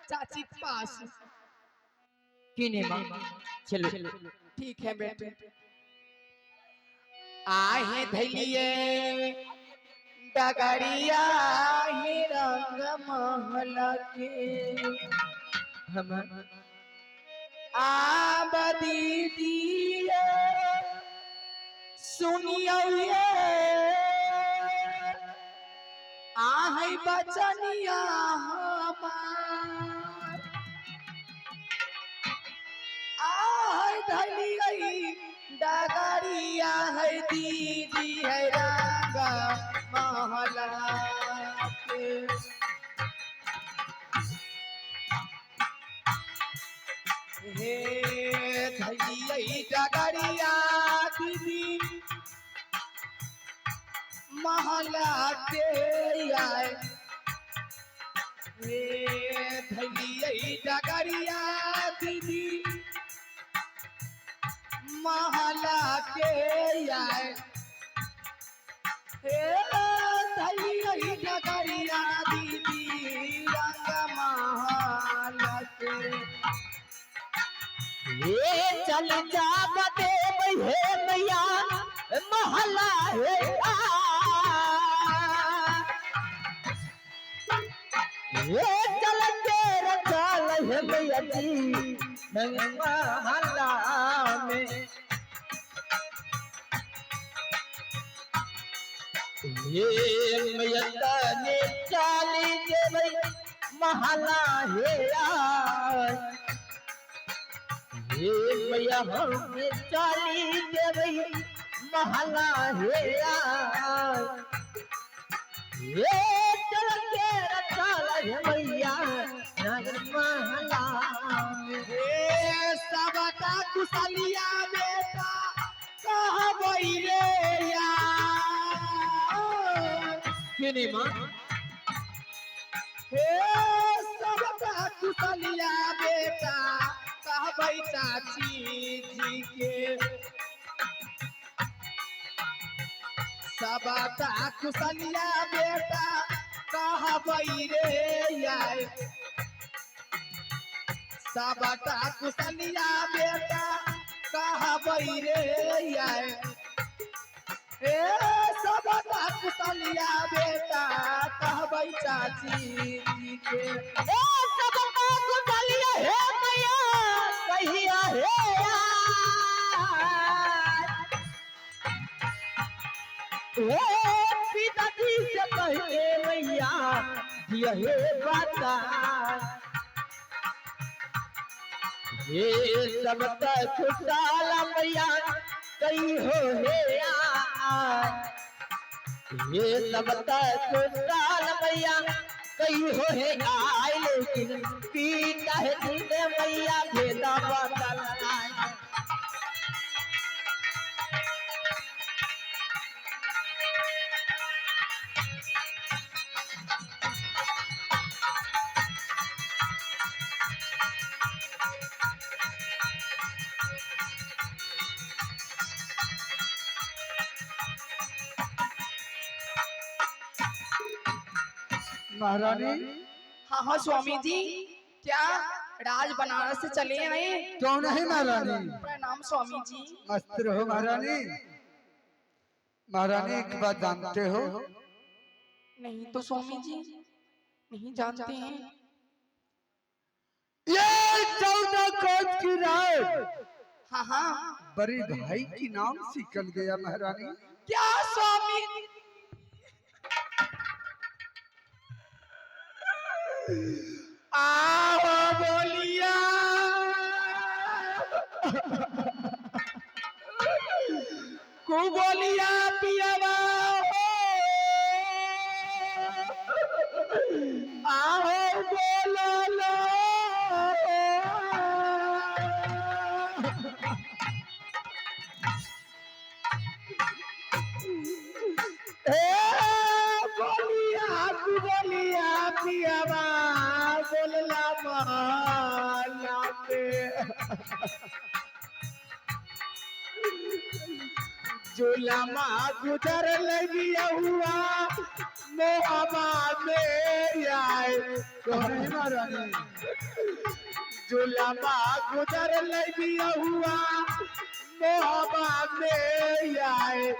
चाची के पास। किने माँ चलो ठीक है बेटे। आहे धैलिए डगरिया ही रंग महल के हम आबदी दिए सुनियो ये आहे बचनिया हमार आहे धैलिए डगरिया है दीदी है रंग महला के। हे धैलिए डगरिया दीदी महला के आए। हे धैलिए डगरिया दीदी महला के आए। हे धैलिए डगरिया दीदी रंग महला के। ये चल जा बते हे मैया महला है ये चल तेरा चल है मैया जी महला में। ये मैया ने चाली दे भाई महला है ये मैया हमें चाली दे भाई महला है ये चल के रचाल है मैया नगर महला में। हे सबका कुशलिया बेटा कहबई रे यार। किने माँ हे सबका कुशलिया बेटा कहबई चाची जी के। सबका कुशलिया बेटा कहबई रे यार। सबका कुशलिया बेटा कहबई रे यार। ए सबका कुशलिया बेटा कहबई चाची जी के। ए सबका कुशलिया है मैया कहिया है ए पिताजी से कहते मैया यही बता ये सब खुशाल मैया कई हो हे ये सब खुशाल मैया कई हो हे आए लेकिन पीता है जिसे मैया भेदा बदल महारानी। हाँ हाँ स्वामी जी, क्या राज बनारस से चले आए? क्यों नहीं महारानी। प्रणाम स्वामी जी। मस्त रहो महारानी। महारानी एक बात जानते हो? नहीं तो स्वामी जी, नहीं जानते हैं। ये 14 कोस की रात हाँ हाँ बड़ी भाई की नाम से निकल गया महारानी। क्या स्वामी? आओ बोलिया को बोलिया पियावा आओ बोलो लो बोलिया पियावा बोलला माला पे जुलमा गुजर लगी हुआ मोहबा में आए कहीं महारानी जुलमा गुजर लगी हुआ मोहबा में आए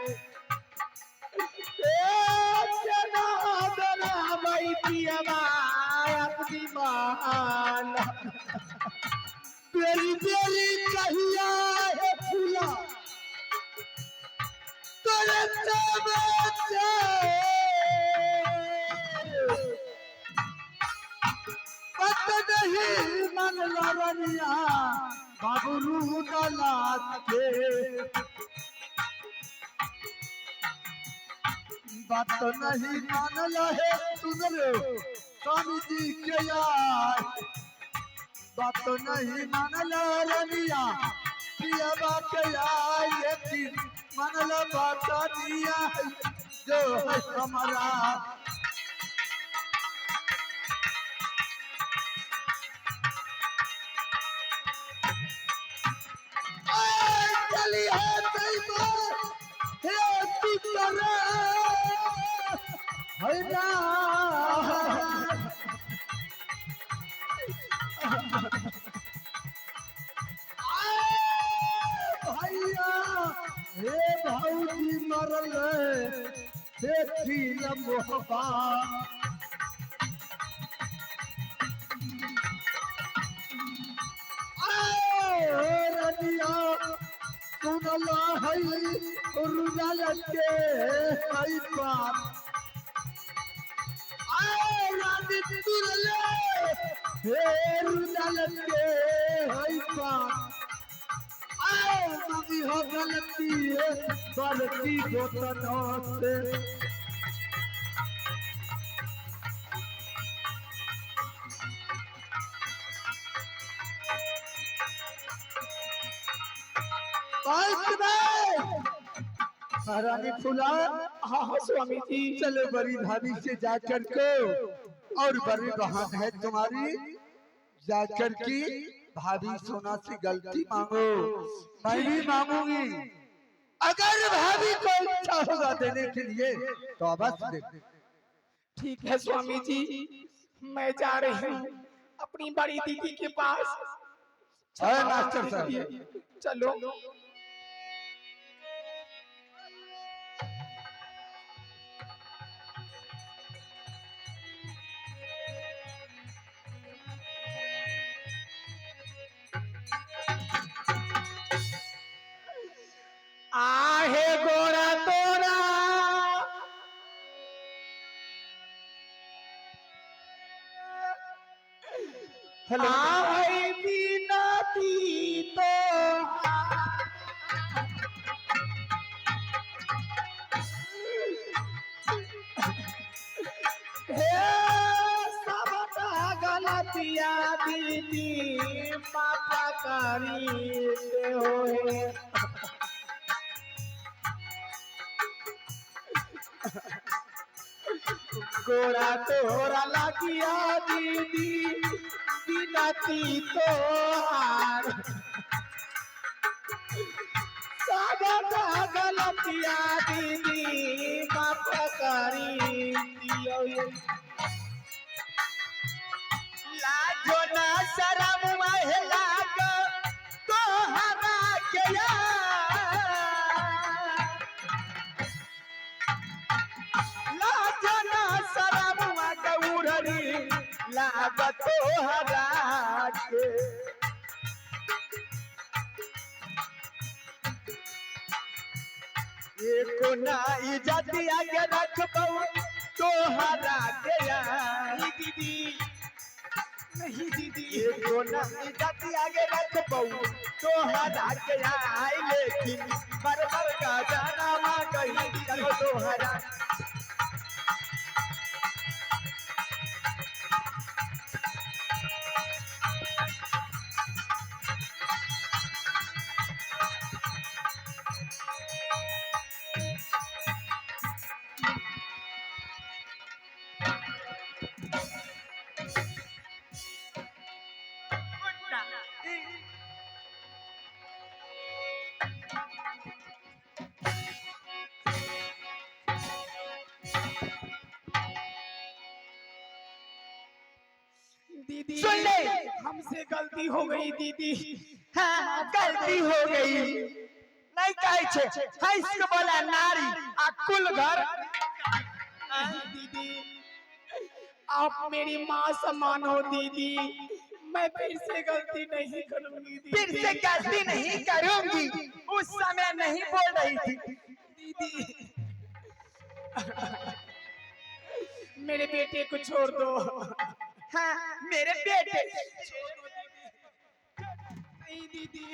भाई पियवा अपनी मान तेरी तेरी कहिया है फूला तेरे चमचे पत नहीं मन लरनिया बाबू दलात के बात नहीं मान लहे सुन लो स्वामी जी के यार बात नहीं मान लरनिया पिया बात यार ये मन लो बात दिया जो है हमारा चली है भैया हे भौजी मरल देखी लम्बा रनिया सुनला है रुदल के हई बात रानी तुरले हे रुदल के हई बात मम्मी हो गलती है गलती गोतनों से महारानी फुला हाँ स्वामी जी। चलो बड़ी भाभी से जाकर को और बड़ी बहन है तुम्हारी जाकर की भाभी सोना से गलती मांगो मैं भी मांगूंगी अगर भाभी को इच्छा होगा देने के लिए तो अवश्य दे। ठीक है स्वामी जी, मैं जा रही हूँ अपनी बड़ी दीदी के पास। अरे मास्टर साहब चलो। आहे गोरा तोरा हेलो आहे बिनती तो हे सबटा गलतिया दीदी पापा करी होए गोरा तोरा लागिया दीदी बिनती तोहार सबटा गलतिया दीदी माफ करी दियो लाजो ना शरम महिला तोहरा के लाजना शरम गौररी लागत तोहरा के एको ना इज्जत आगे रखबो तोहरा के दीदी नहीं दीदी एको ना इज्जत आगे रखबो तोहरा के आई लेकिन बरबर का जाना मां कहीं चलो तोहरा दीदी सुन ले। हमसे गलती हो गई दीदी। हाँ गलती हो गई नहीं कहे छे हाँ इसको बोला नारी आ कुल घर दीदी आप मेरी माँ समान हो दीदी। मैं फिर से गलती नहीं करूंगी दीदी। फिर से गलती नहीं करूंगी। उस समय नहीं बोल रही थी दीदी मेरे बेटे को छोड़ दो। हाँ मेरे बेटे नहीं दीदी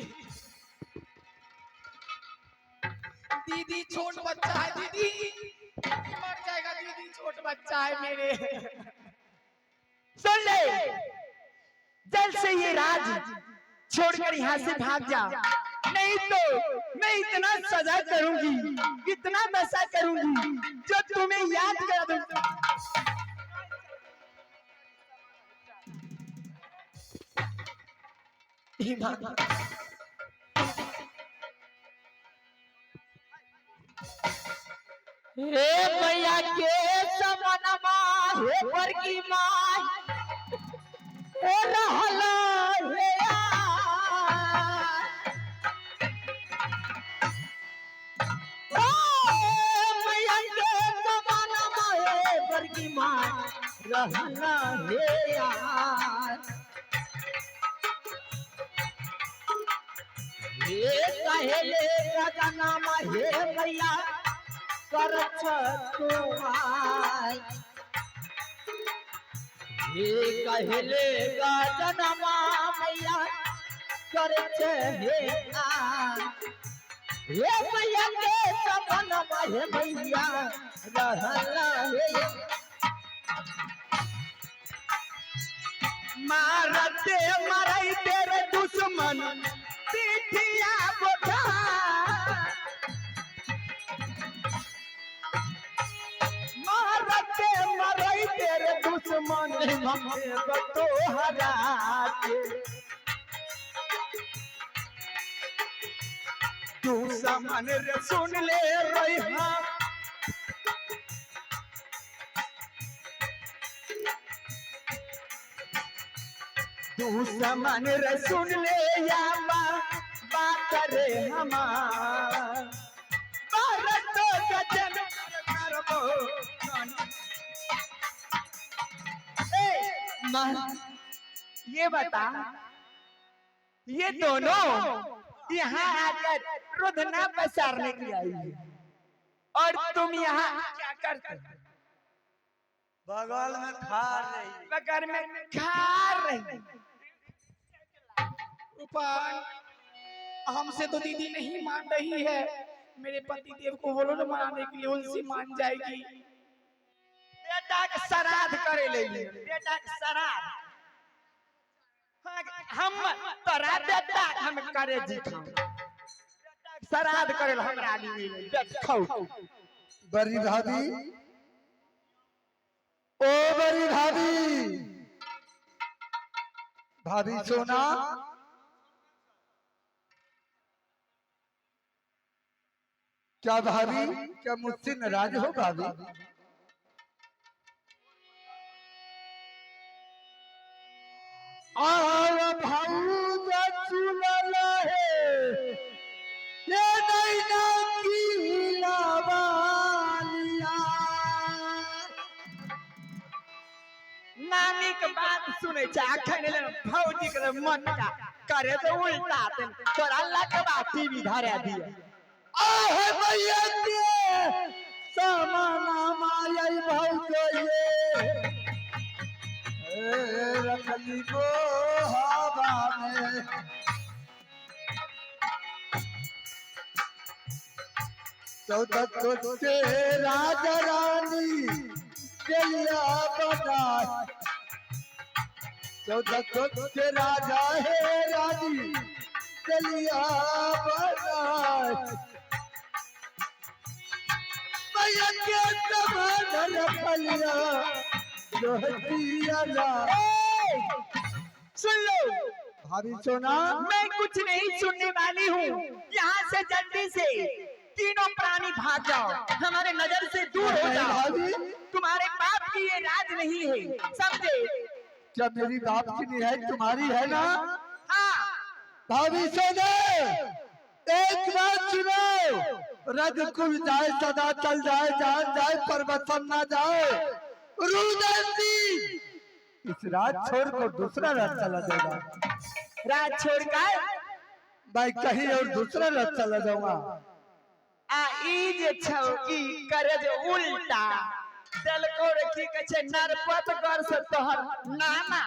दीदी छोट बच्चा है दीदी मर जाएगा दीदी छोट बच्चा है मेरे। सुन ले जल्द से ये राज छोड़कर यहाँ से भाग जा नहीं तो मैं इतना सजा करूंगी इतना नशा करूंगी जो तुम्हें याद करा दूंगा। हे भैया के समनमा हे पर की माँ हे रहला हे भैया के समनमा हे पर की माँ रहला हे यार हे कहेले राजनामा हे भैया करछ तुम्हार हे कहेले राजनामा भैया करछ हे हे भैया के समनमा हे भैया रहला हे मारते मरई तेरे दुश्मन पीठिया बोझा मारते मरई तेरे दुश्मन तो हराते तू समन रे सुन ले रहा तू समन रे सुन ले या बात रे हमार भारत गजन करबो ये बता ये दोनों यहाँ आकर रुदना पसारने की आई है और तुम यहाँ क्या करते बगल में खा रही बगल में खा रही रूपान हमसे तो दीदी नहीं मान रही है। मेरे पति देव को बोलो ना मनाने के लिए उनसे मान जाएगी। बेटा के श्राद्ध करे ले बेटा के श्राद्ध हम तोरा बेटा हम करे जी श्राद्ध करे हमरा आदमी देखौ बड़ी भाभी ओ बड़ी भाभी भाभी सोना क्या भाभी क्या मुझसे नाराज हो भाभी और भाऊ चुनल है ये नैना की लावालिया नानी के बात सुने जा खने भौजी के मन का करे तो उल्टा तोरा लगवा टीवी धरा दिया आह भैया के समाना माई भौजो ये रखली को हवा में चौदह को के राजा रानी गैया बना चौदह को के राजा है रानी गैया बना मैया के समान रखलिया सुन लो भाभी सोना मैं कुछ नहीं सुनने वाली हूँ यहाँ से जल्दी से तीनों प्राणी भाग जाओ हमारे नजर से दूर हो जाओ भाभी तुम्हारे बाप की ये राज नहीं है समझे क्या मेरी बात की नहीं है, तुम्हारी है ना? हाँ भाभी सुनो, एक बात सुनो, रज कुल जाए सदा चल जाए, जान जाए पर वतन ना जाए। रुदंती इस रात छोड़ को दूसरा रात चला जाएगा। रात छोड़ कर मैं कहीं और दूसरा रात चला जाऊंगा। ई जे छौकी करे जे उल्टा दिल को रखी कछे नरपत कर से तोहर नामा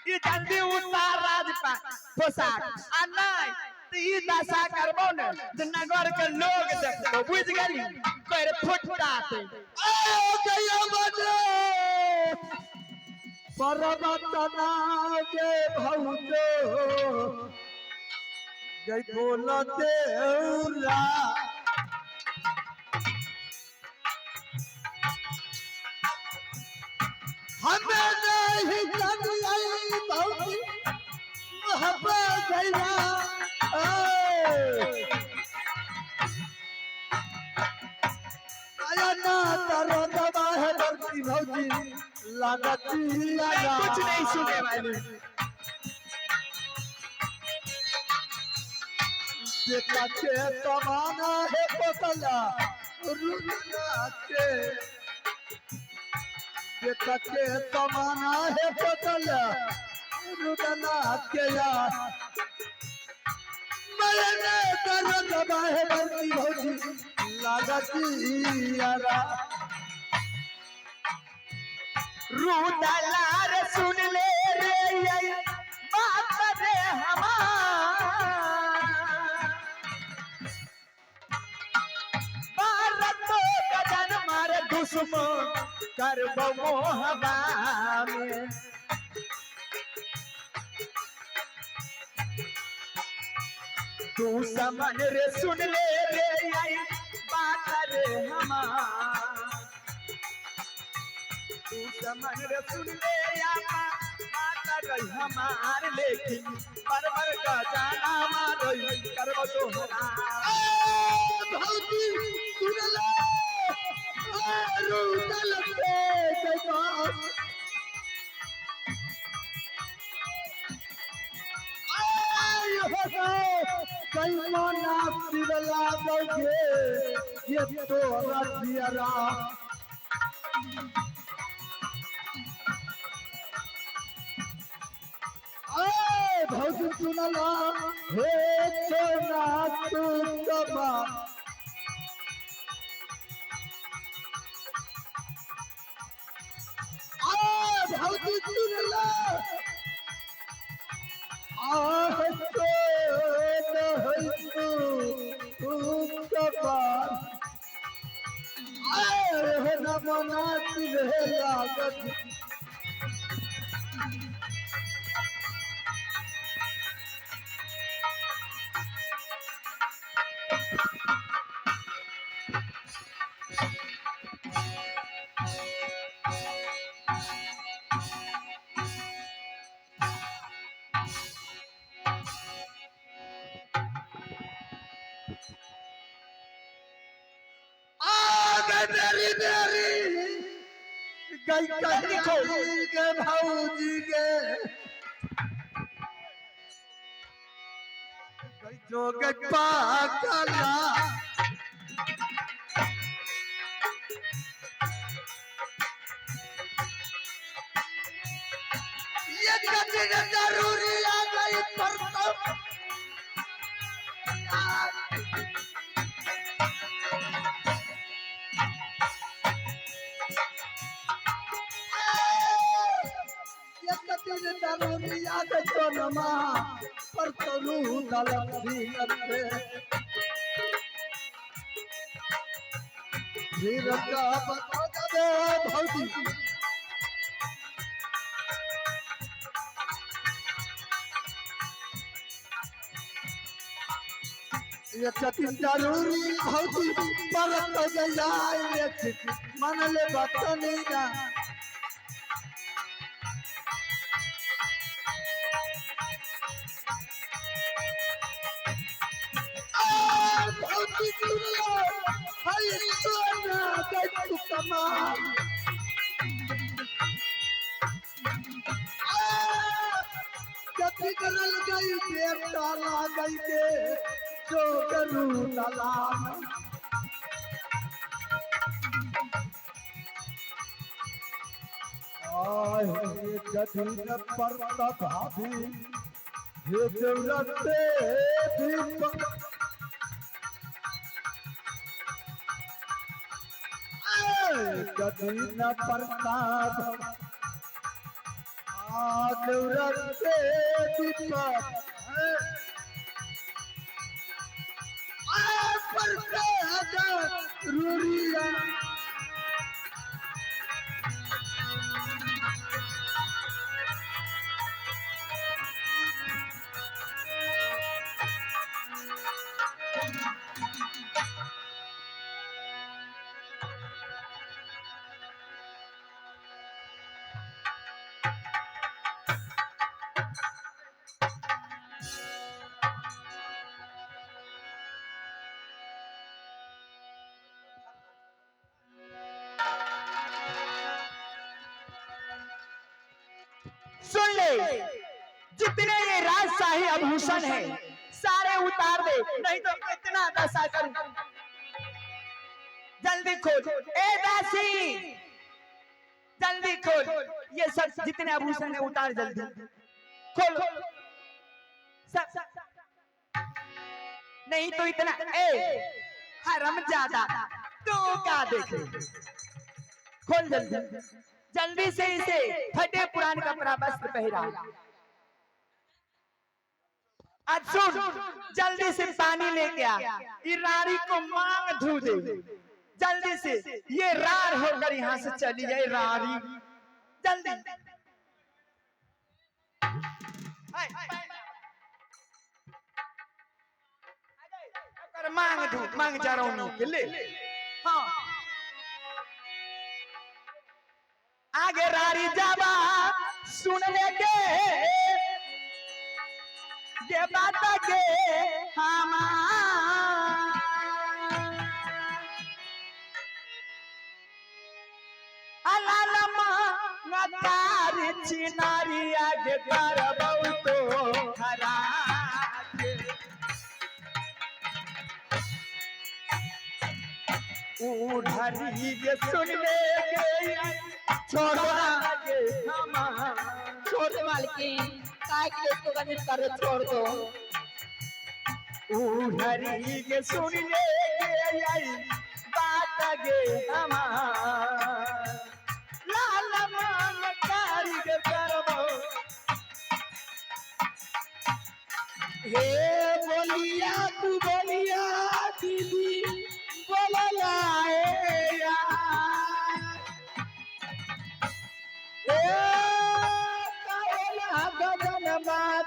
ई जल्दी उतार राजपा पोशाक आ नहीं तो ई दशा करबो न जे नगर के लोग देखतो बुझ गेली कर फुटताते ओ गया बने परबतना के भौजो जय बोलते उरा हमें नहीं जानी आई भौजी मोहब्बत गया आया ना तारो दबा है बरती भौजी लागती आया कुछ नहीं सुने वाली देखा के तमाना है पतला रुना के देखा के तमाना है पतला रुना के यार मैंने तारो दबा है बरती भौजी लागती यारा रूदलार सुन ले रे ये बात रे हमार भारत गजन मारे दुश्मन करबो मोहबा में तू समन रे सुन ले रे ये बात रे हमार तू समन रे सुन ले आमा बात रही हमार लेकिन परवर का जाना मारोई करबो तोहरा भौजी सुन ले रुदल के जवान आय हो कैमाना सिरला दोगे ये तो रजियरा भौजी सुनला हे सोना तू कबा भौजी सुनला आह तो तू कबा आए न मना तुझे लागत मेरी गई के भौजी के जोग पाकला ये कठिन जरूरी आ गई पर तो जरूरी याद तो नमा पर तरू दलक धीरते धीर का बता दे भौजी ये कठिन जरूरी भौजी पर तो जाए मन ले बात नहीं ना बिगड़ल गई बेटा ला गई के जो करू तलाम आए जदीन पर भाभी ये देवरते दीप जदीन प्रताप देवरते दीप रूरिया सुन ले, जितने ये राजशाही आभूषण है सारे उतार दे, नहीं तो इतना दशा करूं। जल्दी खोल ए दासी, जल्दी खोल, ये सब जितने आभूषण है उतार जल्दी खोल सब। नहीं तो इतना ए हरामजादा तू क्या देखे, खोल जल्दी जल्दी से इसे फटे पुरान कपड़ा वस्त्र पहरा। आज सुन, जल्दी से पानी लेके आ, इरारी को मांग धो दे जल्दी से, ये रार होकर यहाँ से चली जाए रारी, जल्दी मांग धो, मांग जा रहा हूँ के ले। हाँ आगे रारी जावा सुन लेके ये बात के हम अलालमा तारी चिनारी आगे कर बहुतो हरा उधरी ये सुन लेके छोड़ना के हम छोड़ मालकिन काय के इसको गणित कर छोड़ दो। उधरी के सुन ले आई बात गे हम लाल मान कारी के करबो। हे बोलिया तू बोलिया दीदी बोला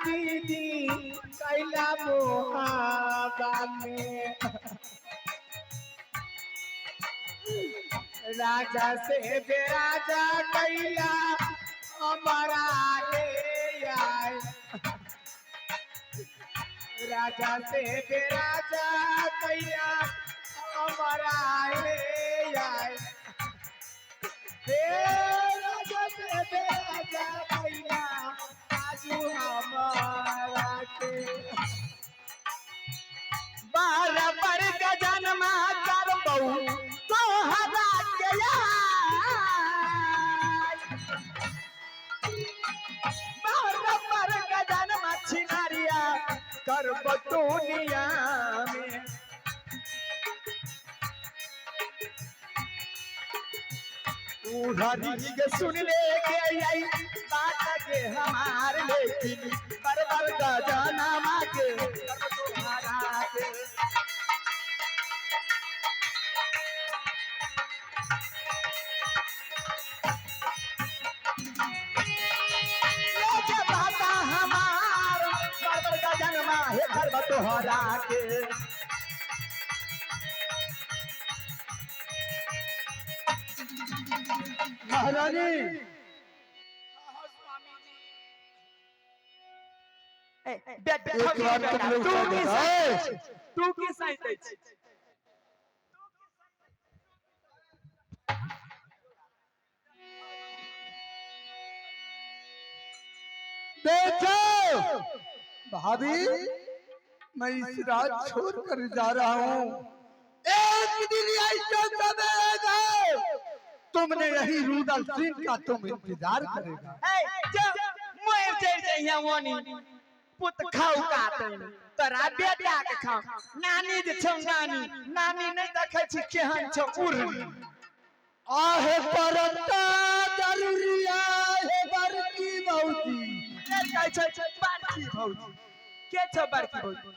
दीदी कैला मोहाबा में राजा से बेराजा कैला हमारा ले आए, राजा से बेराजा कैला हमारा ले आए, राजा से बेराजा कैला हमारा के बार पर गजनमा कर बहु तो हरा के बार पर गजनमा छिनारिया कर बटोनिया में उधरी के सुन ले के आई बात के हमार, लेकिन बरबर गजनमा के तुम्हारा के ये बात हमार बरबर गजनमा है घर तोहरा के। महारानी एक बात तू की साइड देखो भाभी मैं इस रात छोड़ कर जा रहा हूँ। एक दिन ऐसा समय आएगा तुमने यही रुदल सिंह का तुम इंतजार करेगा। जब मोर चढ़ जाइया वानी पुत खाऊ काते तोरा बेटा के खाऊ नानी जे छौ नानी नहीं देखे छी केहन छौ उर्मी आहे परता जरूरिया है बड़की भौजी। कहै छै बड़की भौजी के छौ बड़की भौजी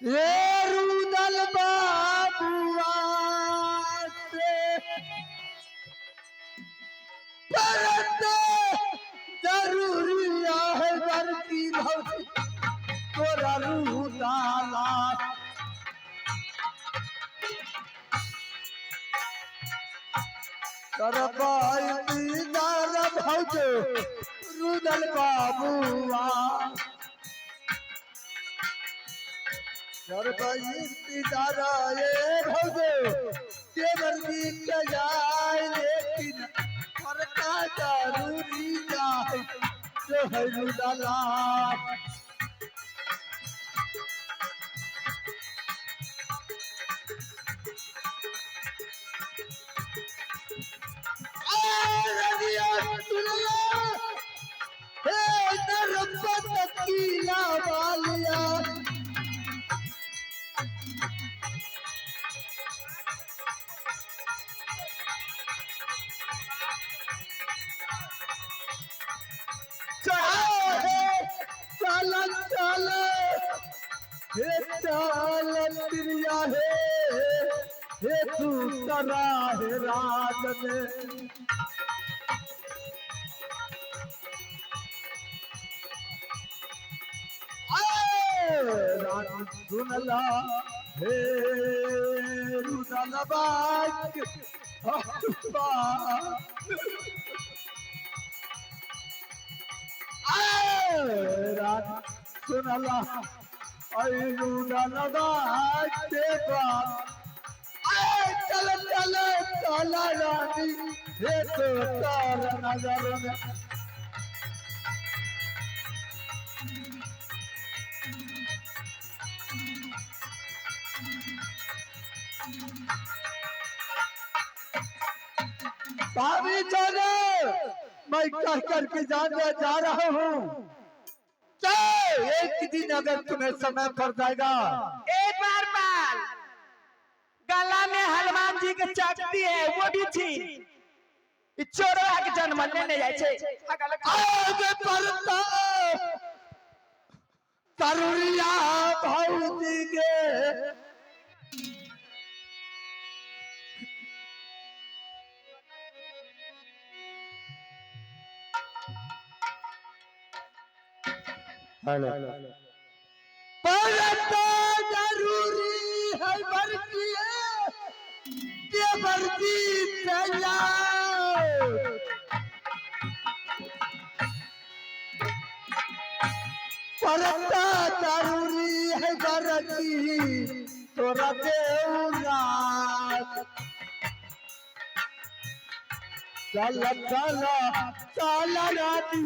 ये रुदल बाबुआ से परता जरूरिया है बड़की भौजी तोरा रुदला करबाई दीदार भौजो रुदल बाबुआ करबाई दीदार ये भौजो केवल बीत जाए लेकिन फरका जरूरी जाए जो है रुदला। हे तू करा है राज में रानी सुनला हे रुदल बाग रानी सुनला रुदल बाग के बाद चल चल चल रानी हे तो तार नजर में भाभी चलो मैं कह करके जाने जा रहा हूँ। एक दिन अगर तुम्हें समय पड़ जाएगा एक बार बाल गला में हनुमान जी के चकती है वो भी थी चोरवा के जन्म लेने जाए छे आगे पड़ता करुरिया भौजी के पड़ता जरूरी है बरकी के बरकी चला पड़ता जरूरी है बरकी तोरा देउरा चल चल चल राती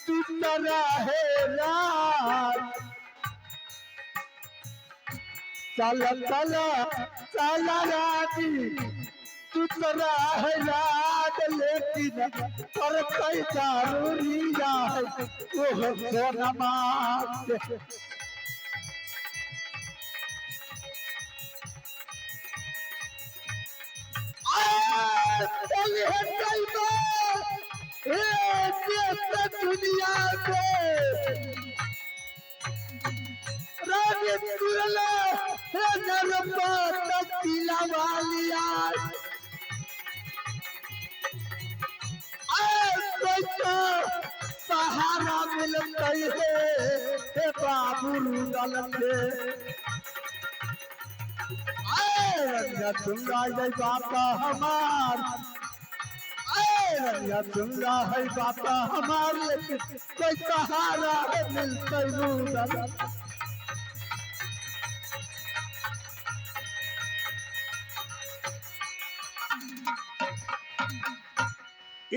तू तरा है रात चल चल चल राती तू तरा है रात लेकिन पर कई जरूरी है वो सोनमा चल है कई बार दुनिया में रानी तुरला है नरपा तकीला वालिया कोई तो सहारा मिल गई है बाबू रुदल के सुनरा है बापा हमार सुनरा है बापा हमार लेकिन कोई सहारा है मिलते रुदल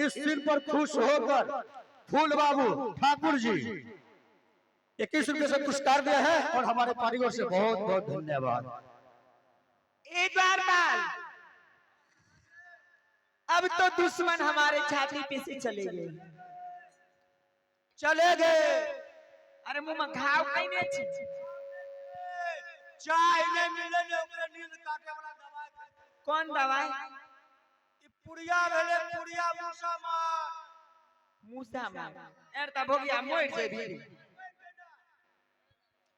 इस दिन पर खुश होकर फूल बाबू ठाकुर जी 21 रुपये से पुरस्कार दिया है और हमारे कारीगर से बहुत बहुत धन्यवाद। एक बार बाल अब तो दुश्मन हमारे छाती पे से चले गए। चले गए। अरे मुंह में घाव कहीं नहीं छी। चाय नहीं मिले ने ओकरे नींद काटे वाला दवाई खाए। कौन दवाई? ई पुड़िया भेले, पुड़िया मूसा मार। मूसा मार यार तब हो गया मोड़ से भी।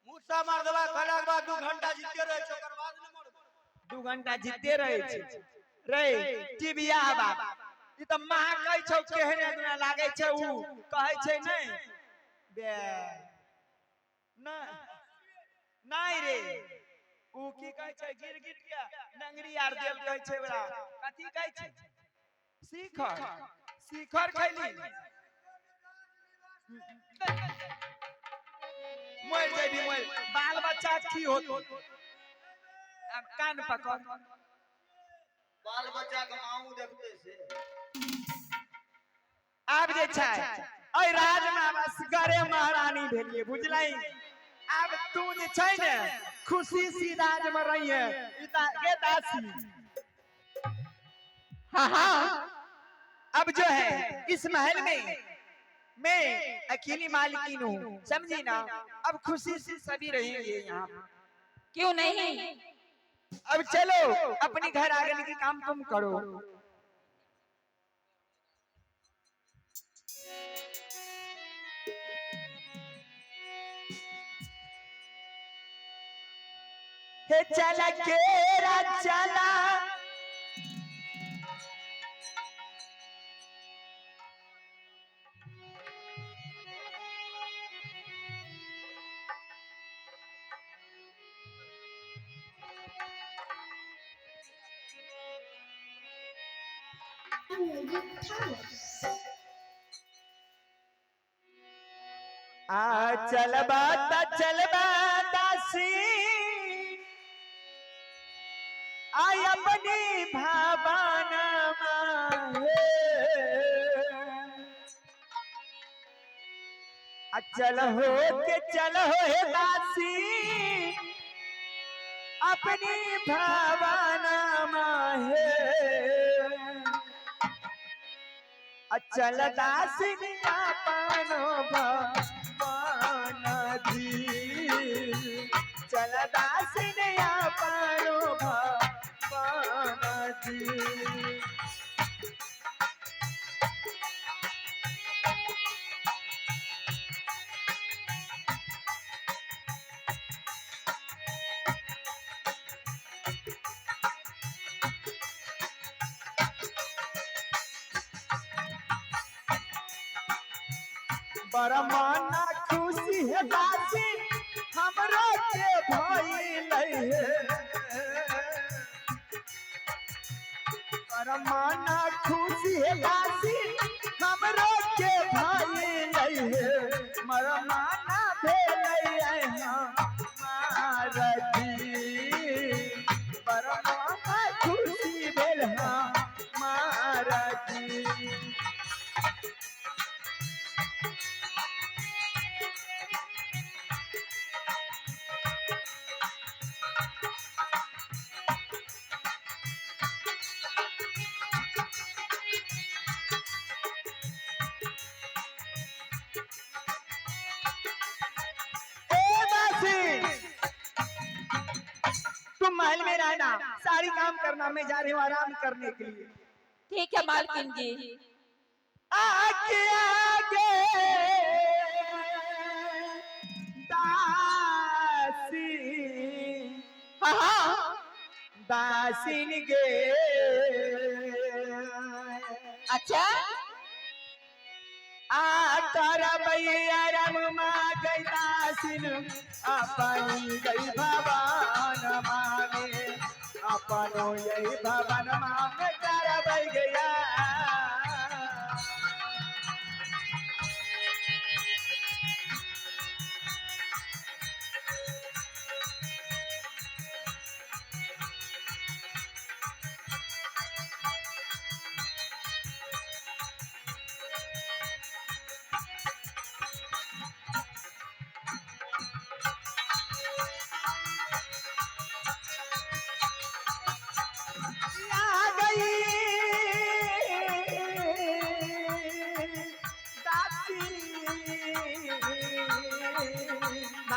मूसा मार दवाई खाला के बाद 2 घंटा जीते रहे छ, ओकर बाद न मर। 2 घंटा जीते रहे छी रे टिबिया बा। ई त महा कहै छौ केहने दुना लागे छै उ कहै छै नहीं बे ना नहीं रे उ की कहै छै गिर गिर के नंगरी आर देल कहै छै बड़ा कथि कहै छै शिखर शिखर खैली मोर जेबी मोर बाल बच्चा की होतो अब कान पकड़ बाल बच्चा के माऊ देखते से आब जे छै ओइ राजमा बस गरे महारानी भेलिए बुझलै। अब तू जे छै ने खुशी सी राज में रही है इता के दासी। हाँ हाँ अब जो है इस महल में मैं अकेली मालकिन हूँ समझी ना। अब खुशी से सभी रहेंगे यहाँ। क्यों नहीं? अब चलो अपने घर आगे की काम तुम करो। हे चला केरा चला चलबा दासी आई अपनी भावना चल हो हे दासी अपनी भावना है चल दासी अपनो भगवान दी चल दासी अपनो भगवान दी। बरमाना खुशी है दासी हमरो के भइल है। बरमाना खुशी है दासी हमरो के भइल है। मरमाना भेलै हमार दी बरमाना खुशी भेल हमार दी। तुम महल में रहना सारी काम करना मैं जा रही हूँ आराम करने के लिए। ठीक है मालकिन जी। आगे आगे दासी हाँ दासिन गे अच्छा करम माँ गई दासिन अपनी गई भवन माने अपनो यही भवन माने करब गया।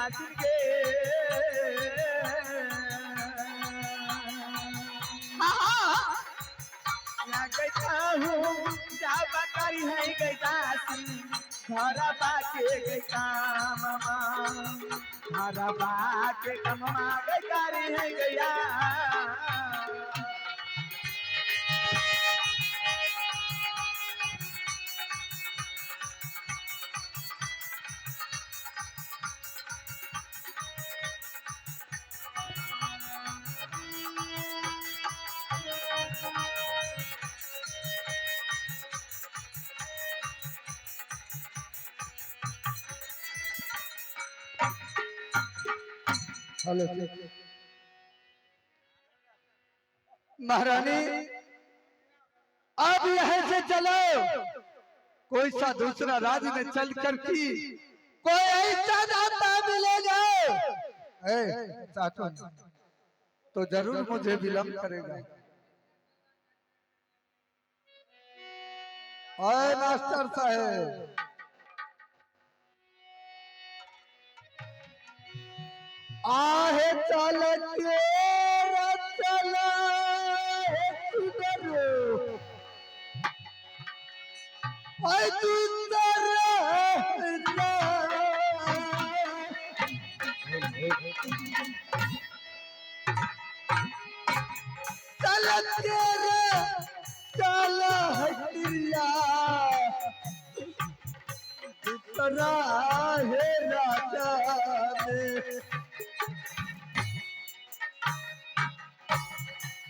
खातिर के या गैता हूँ जाबा करी है गैतासी घरा बाके गैता मामा घरा बाके कममा गैतारी है गैया हेलो महारानी अब यहाँ से चलो कोई सा दूसरा राज्य में चल कर की कोई ऐसा दाता मिलेगा साथों तो जरूर मुझे विलम्ब करेगा। ओए मास्टर साहब आहे चल के चला चला हटिया है राजा में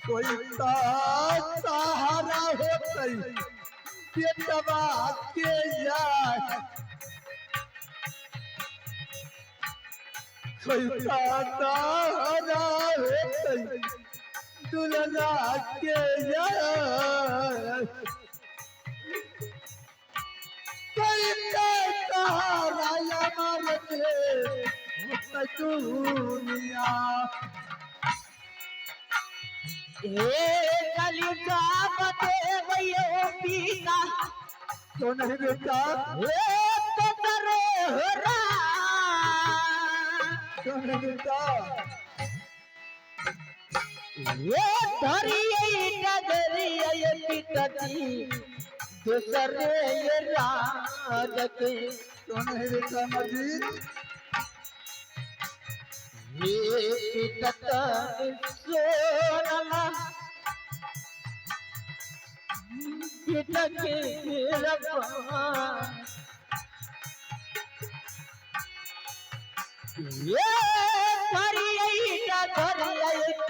कोई सहारा होता बेटवा के यार कोई सहारा होता दुल्हना के यार कोई सहारा हमारे दुनिया कलिका बते भैया पीता तो नहीं बेटा तो करे हो रहा तो नहीं बेटा ये धरिए नगरिए पिताजी दूसरे ये राज के तो नहीं बेटा मजीद ये पिता सोना पिता के रब्बा ये धरिए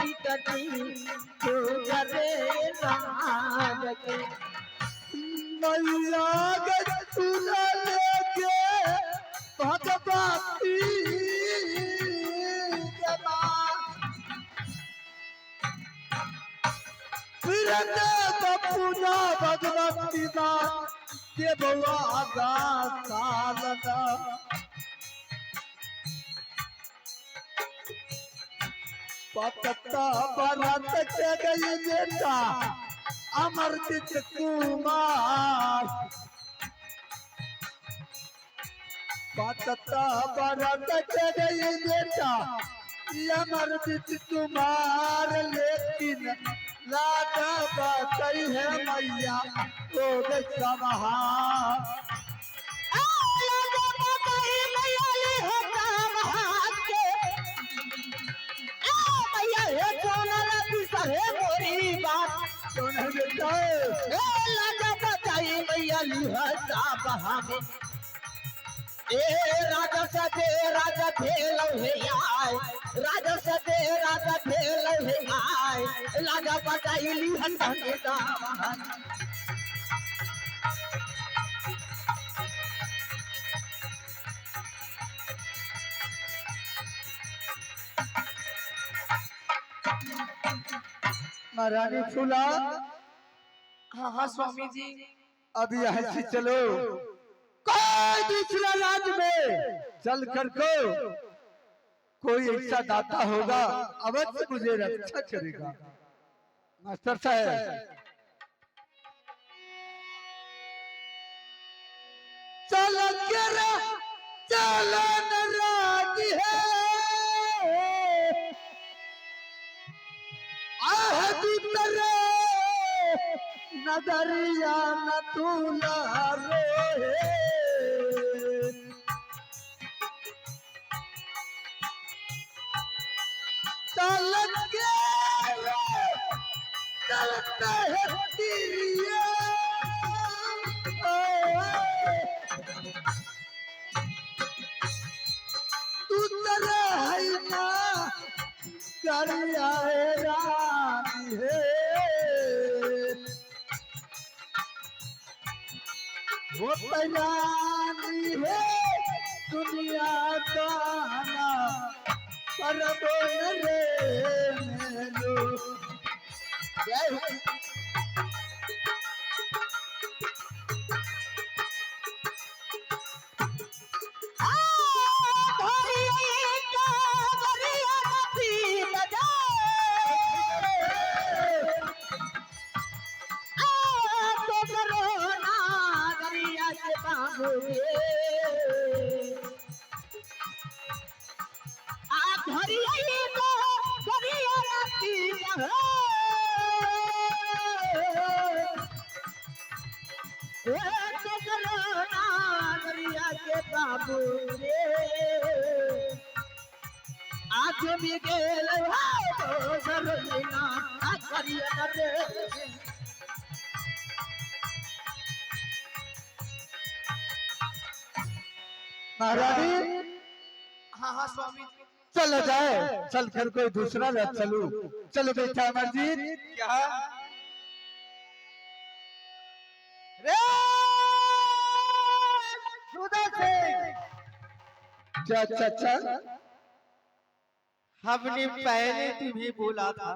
पिताजी दूसरे राज के मैया गला लेके भगवती पूजा भगवती के बउआ गा सालना पत्ता बरत के गई बेटा अमरजीत कुमार पत्ता बरत के गई बेटा अमरजीत कुमार लेकिन लागा बताई है मैया तो सभा राजा सदे राजा भेल है आय राजा सदे राजा भेल है आय राजा बताइली हंसने दावा महारानी फूला हाँ हाँ स्वामी जी अभी यहाँ से चलो कोई दूसरा राज्य में चल कर को कोई ऐसा दाता होगा अवश्य मुझे रक्षा करेगा। मास्टर साहब चल के चलन राज है नगरिया न तूला रे चलत के चलते है तिरिया तू तेरे है ना करिया रानी है वो तैयारी है दुनिया दाना पर बोल रे मेलो जय हो बाबू रे आज भी गेल हो सरलीना करिया रे महारानी हाँ हाँ स्वामी चलो जाए चल कर कोई दूसरा रथ चलू चलो बेटा अमरजीत क्या रे क्या चाचा हमने पहले तुम्हें बोला था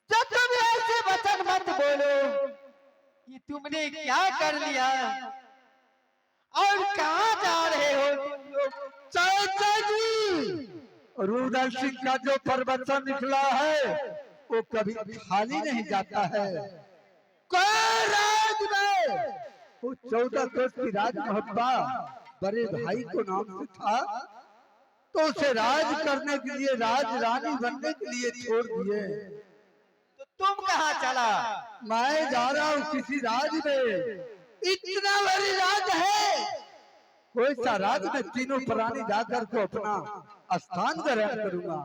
जब तुम ऐसे वचन मत बोलो कि तुमने क्या कर लिया और कहाँ जा रहे हो तुम लोग। चाचा जी रुदल सिंह का जो प्रवचन निकला है वो कभी खाली नहीं जाता है कोई राज में वो 14 कोस की राज मोहब्बा बड़े भाई को नाम से था तो उसे राज करने के लिए राज रानी बनने के लिए छोड़ दिए तो तुम कहाँ चला। मैं जा रहा हूँ किसी राज में इतना बड़ी राज है कोई सा राज में तीनों प्राणी जाकर को अपना स्थान ग्रहण करूंगा।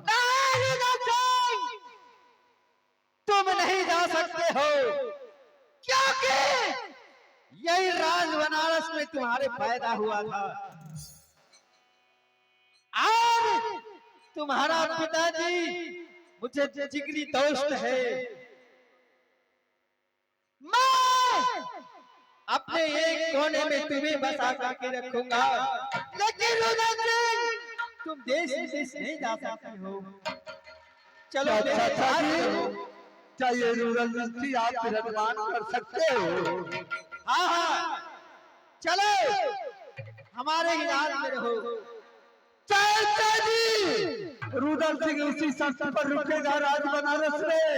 तुम नहीं जा सकते हो क्योंकि यही राज बनारस में तुम्हारे पैदा हुआ था और तुम्हारा पिताजी मुझे जिगरी दोस्त है। मैं अपने एक कोने में तुम्हें बसा करके रखूंगा लेकिन तुम देश विदेश नहीं जा सकते हो। चलो मेरे साथ चलो। क्या ये रूरल नीति आप विराजमान कर सकते हो। हाँ हाँ चलो हमारे ही राज में रहो। चाचा जी रुदल सिंह उसी शर्त पर रुकेगा राज बनारस में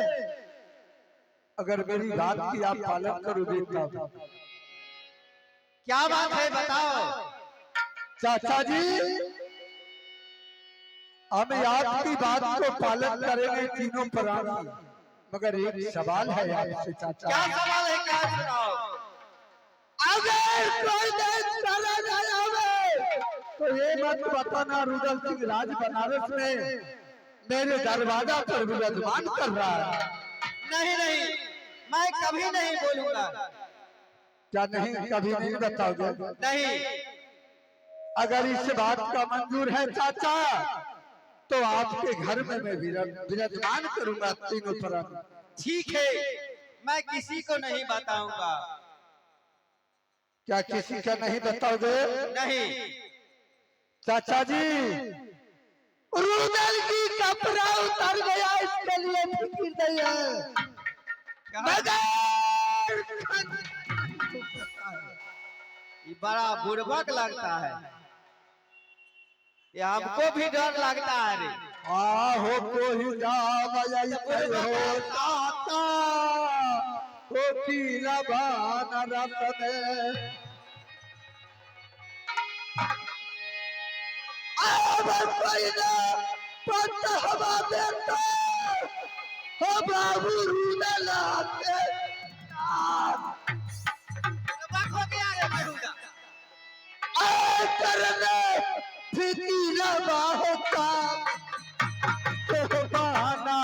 अगर मेरी बात की आप पालन करोगे तब। क्या बात है बताओ। चाचा जी हम आपकी बात को पालन करेंगे तीनों प्राणी मगर एक सवाल है आपसे चाचा। क्या सवाल है क्या सुनाओ। अगर कोई देश चला जाए तो ये मत बताना रुदल सिंह राज बनारस में मेरे दरवाजा पर विराजमान कर रहा है। नहीं नहीं मैं कभी नहीं बोलूंगा। क्या नहीं कभी नहीं बताओगे। नहीं अगर इस बात का मंजूर है चाचा तो आपके घर में मैं विराजमान करूंगा तीनों तरफ। ठीक है मैं किसी को नहीं बताऊंगा। क्या किसी का नहीं बताओगे। नहीं चाचा जी रुदल की कपड़ा उतर गया इसके लिए फिक्र नहीं है मगर ये बड़ा बुड़बक लगता है। ये हमको भी डर लगता है रे। हो कोई हो ताता हो की लबान रत में बाबू रुदल बाखो गया रे बेहुदा करने फिकीरा होता तो बहाना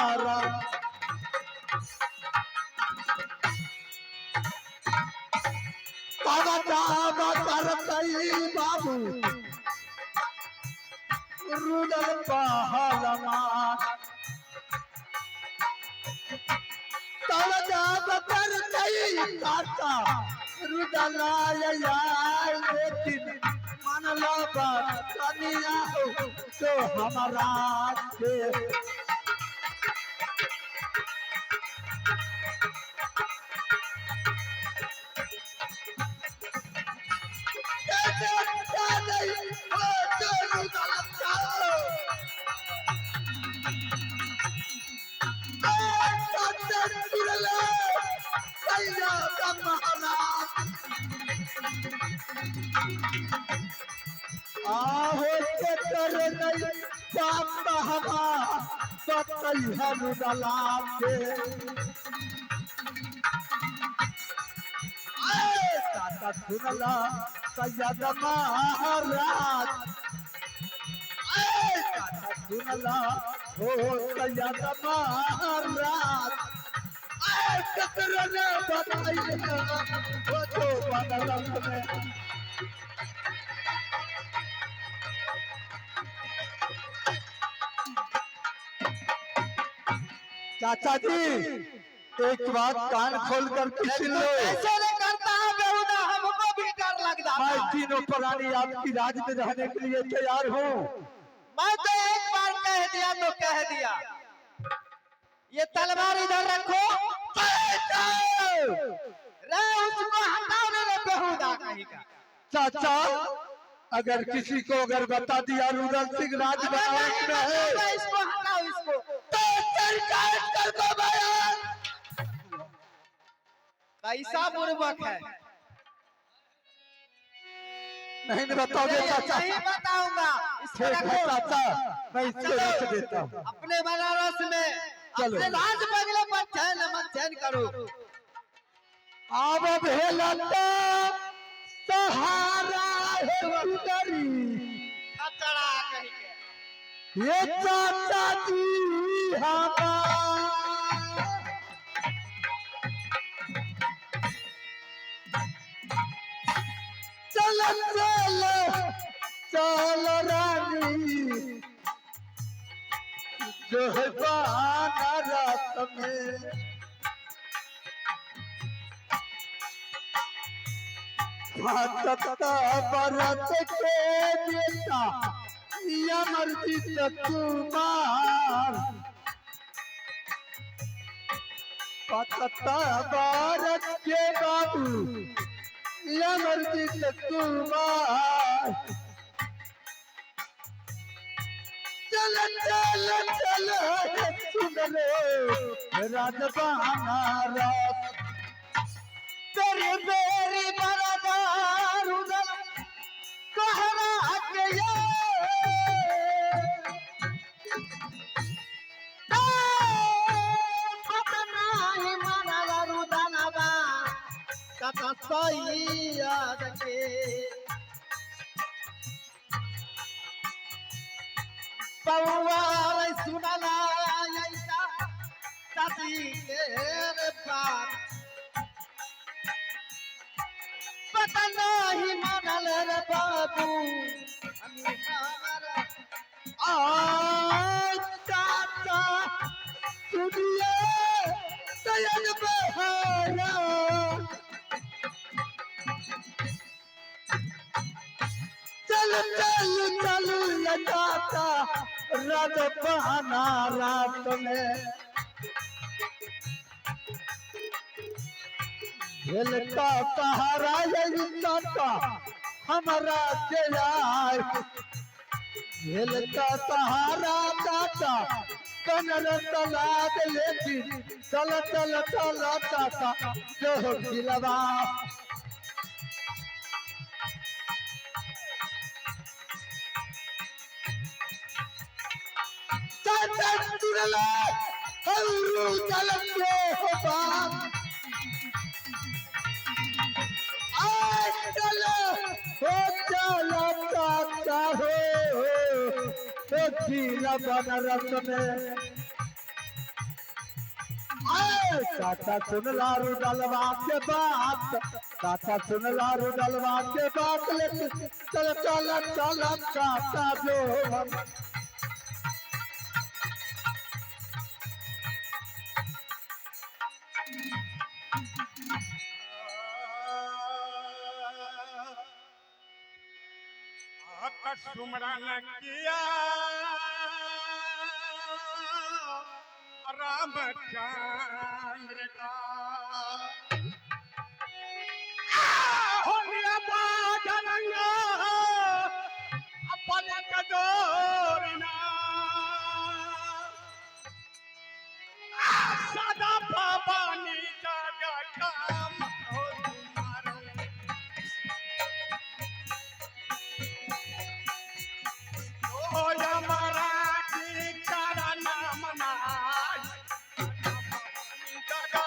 बाबा दाबा करतई बाबू रुदल पहलमा तब दाबा करतई काका रुदलाया लेकिन मन लो बात कनिया हो तो हमारा के सुनला सैयद महाराज सुनला हो सैयद महाराज कतरने बताइए वो तो बदलत में चाचा जी एक बात कान खोल कर सुन लो ऐसे नहीं करता है बेहुदा हमको भी डर लग जाता मैं है तीनों प्राणी आपकी राज में रहने के लिए तैयार हूँ मैं तो एक बार कह दिया तो कह दिया ये तलवार इधर रखो रे उसको हटाओ रे बेहुदा कहीं का चाचा अगर किसी को अगर बता दिया रुदल सिंह राज बनारस में है इसको हटाओ इसको तो सरकार कर दो बयान कैसा बुर्बक है नहीं बताओगे चाचा नहीं बताऊंगा इसको ठीक है रखो चाचा मैं इसको रख देता हूँ अपने बनारस में चलो। अपने राज बंगले पर चैन करो अब भेलता सहारा है उदरी खतरा कहीं के ये चाचा जी हमारा चल चल चल रानी जो है बनारस में बरत के बेटा अमरजीत कुमार पतता भारत के बाबू अमरजीत कुमार चल चल चल सुन रे राजबहाना रात तेरी बेरी बरदार उदल कहरा के ये पतना ही मनला रुदनवा कथा सही याद के पौवा सुनला ऐसा दादी के बात पता नहीं मनल रे बाबू चाचा सुनिए दयाल बहारा चल चल चल लगाता रात बहाना रात में खेल का सहारा यही चाचा हमारा जयार खेल का सहारा चाचा कनर तलाक लेकिन चल चल चल चाचा जो खिलवा चाचा चुरला हल्लू चल के हो बाप चलो हो चलो काका हो तो जिला बनारस में आए काका सुन लारू डलवा के बात काका सुन लारू डलवा के बात लेकिन चल चल चल काका जो हम सुमरन किया रामचंद्र का होलिया बाजरंगा अपन कदोरना सदा पानी जागा काम हो तुम्हारा ओ हमारा की चरण मनाई जागा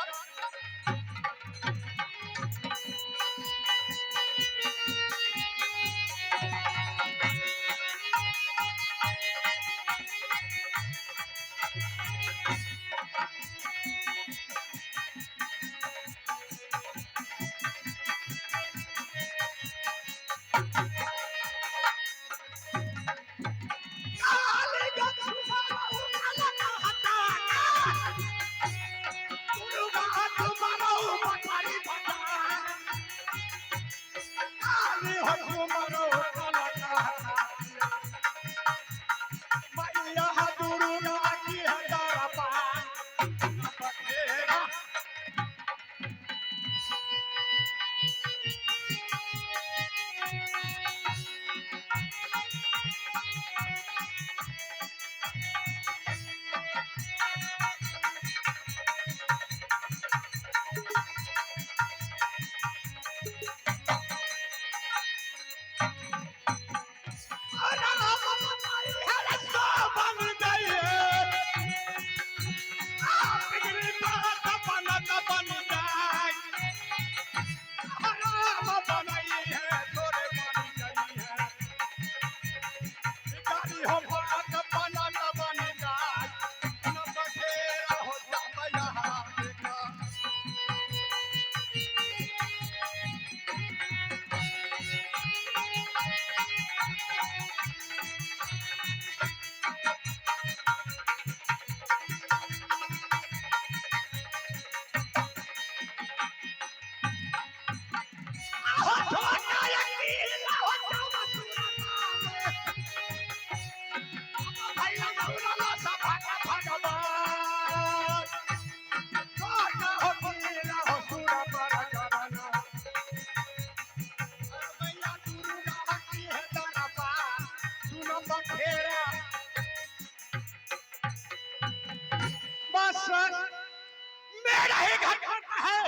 मेरा ही घर का है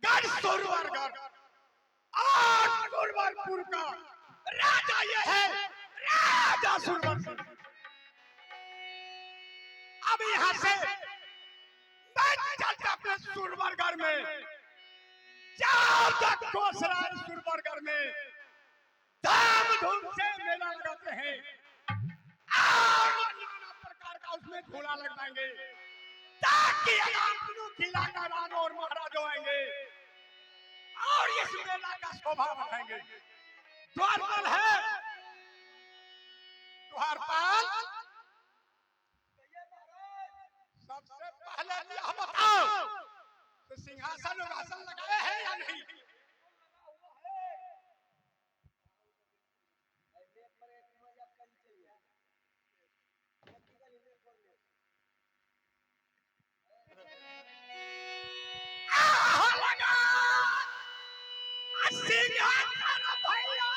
गढ़ सुरवरगढ़ और सुरवरपुर का राजा ये है राजा सुरवरपुर। अब यहाँ से मैं चलता अपने सुरवरगढ़ में जाओ तक कोसरार सुरवरगढ़ में धाम धूम से मेला लगाते हैं और नाना प्रकार का उसमें झूला लगवाएंगे ताकि अपनों खिलाकर राजा और महाराजा आएंगे और इस मेला का शोभा बढ़ाएंगे। द्वारपाल है द्वारपाल सबसे पहले यह बताओ तो सिंहासन उगासन लगाए हैं या नहीं? सिंहासन भैया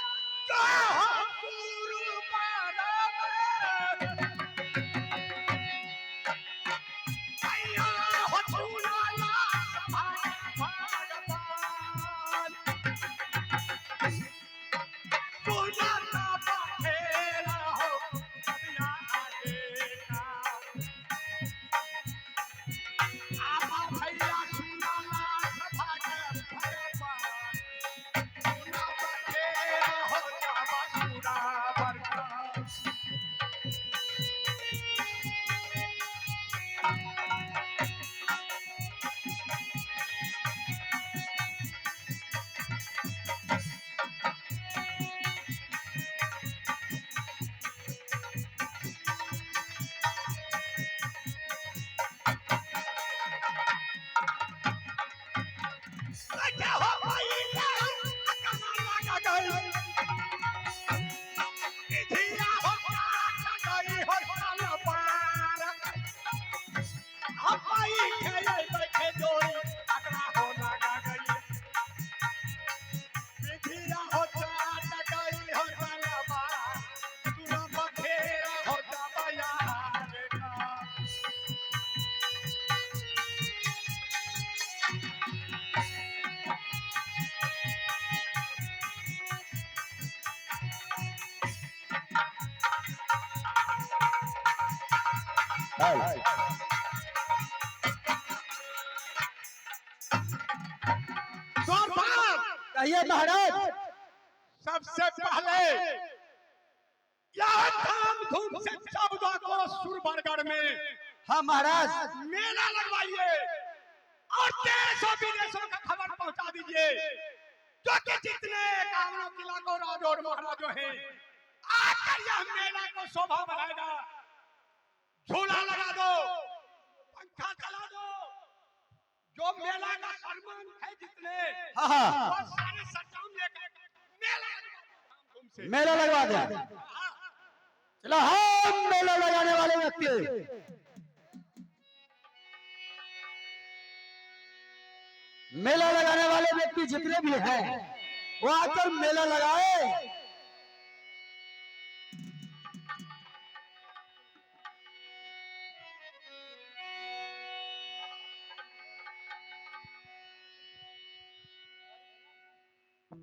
कहिए महाराज। सबसे पहले यहाँ धामधूम से 14 को सुरबरगढ़ में हाँ महाराज। मेला लगवाइए और देशों विदेशों का खबर पहुंचा दीजिए, जो कि जितने कामनों किला को राजो और महाराजों हैं आकर यह मेला को शोभा बढ़ाएगा। झूला लगा दो, पंखा चला दो, जो मेला का सामान है जितने हाँ वो सारे सरंजाम लेकर मेला लगवा दे। चलो हम मेला लगाने वाले व्यक्ति, मेला लगाने वाले व्यक्ति जितने भी हैं वो आकर मेला लगाए।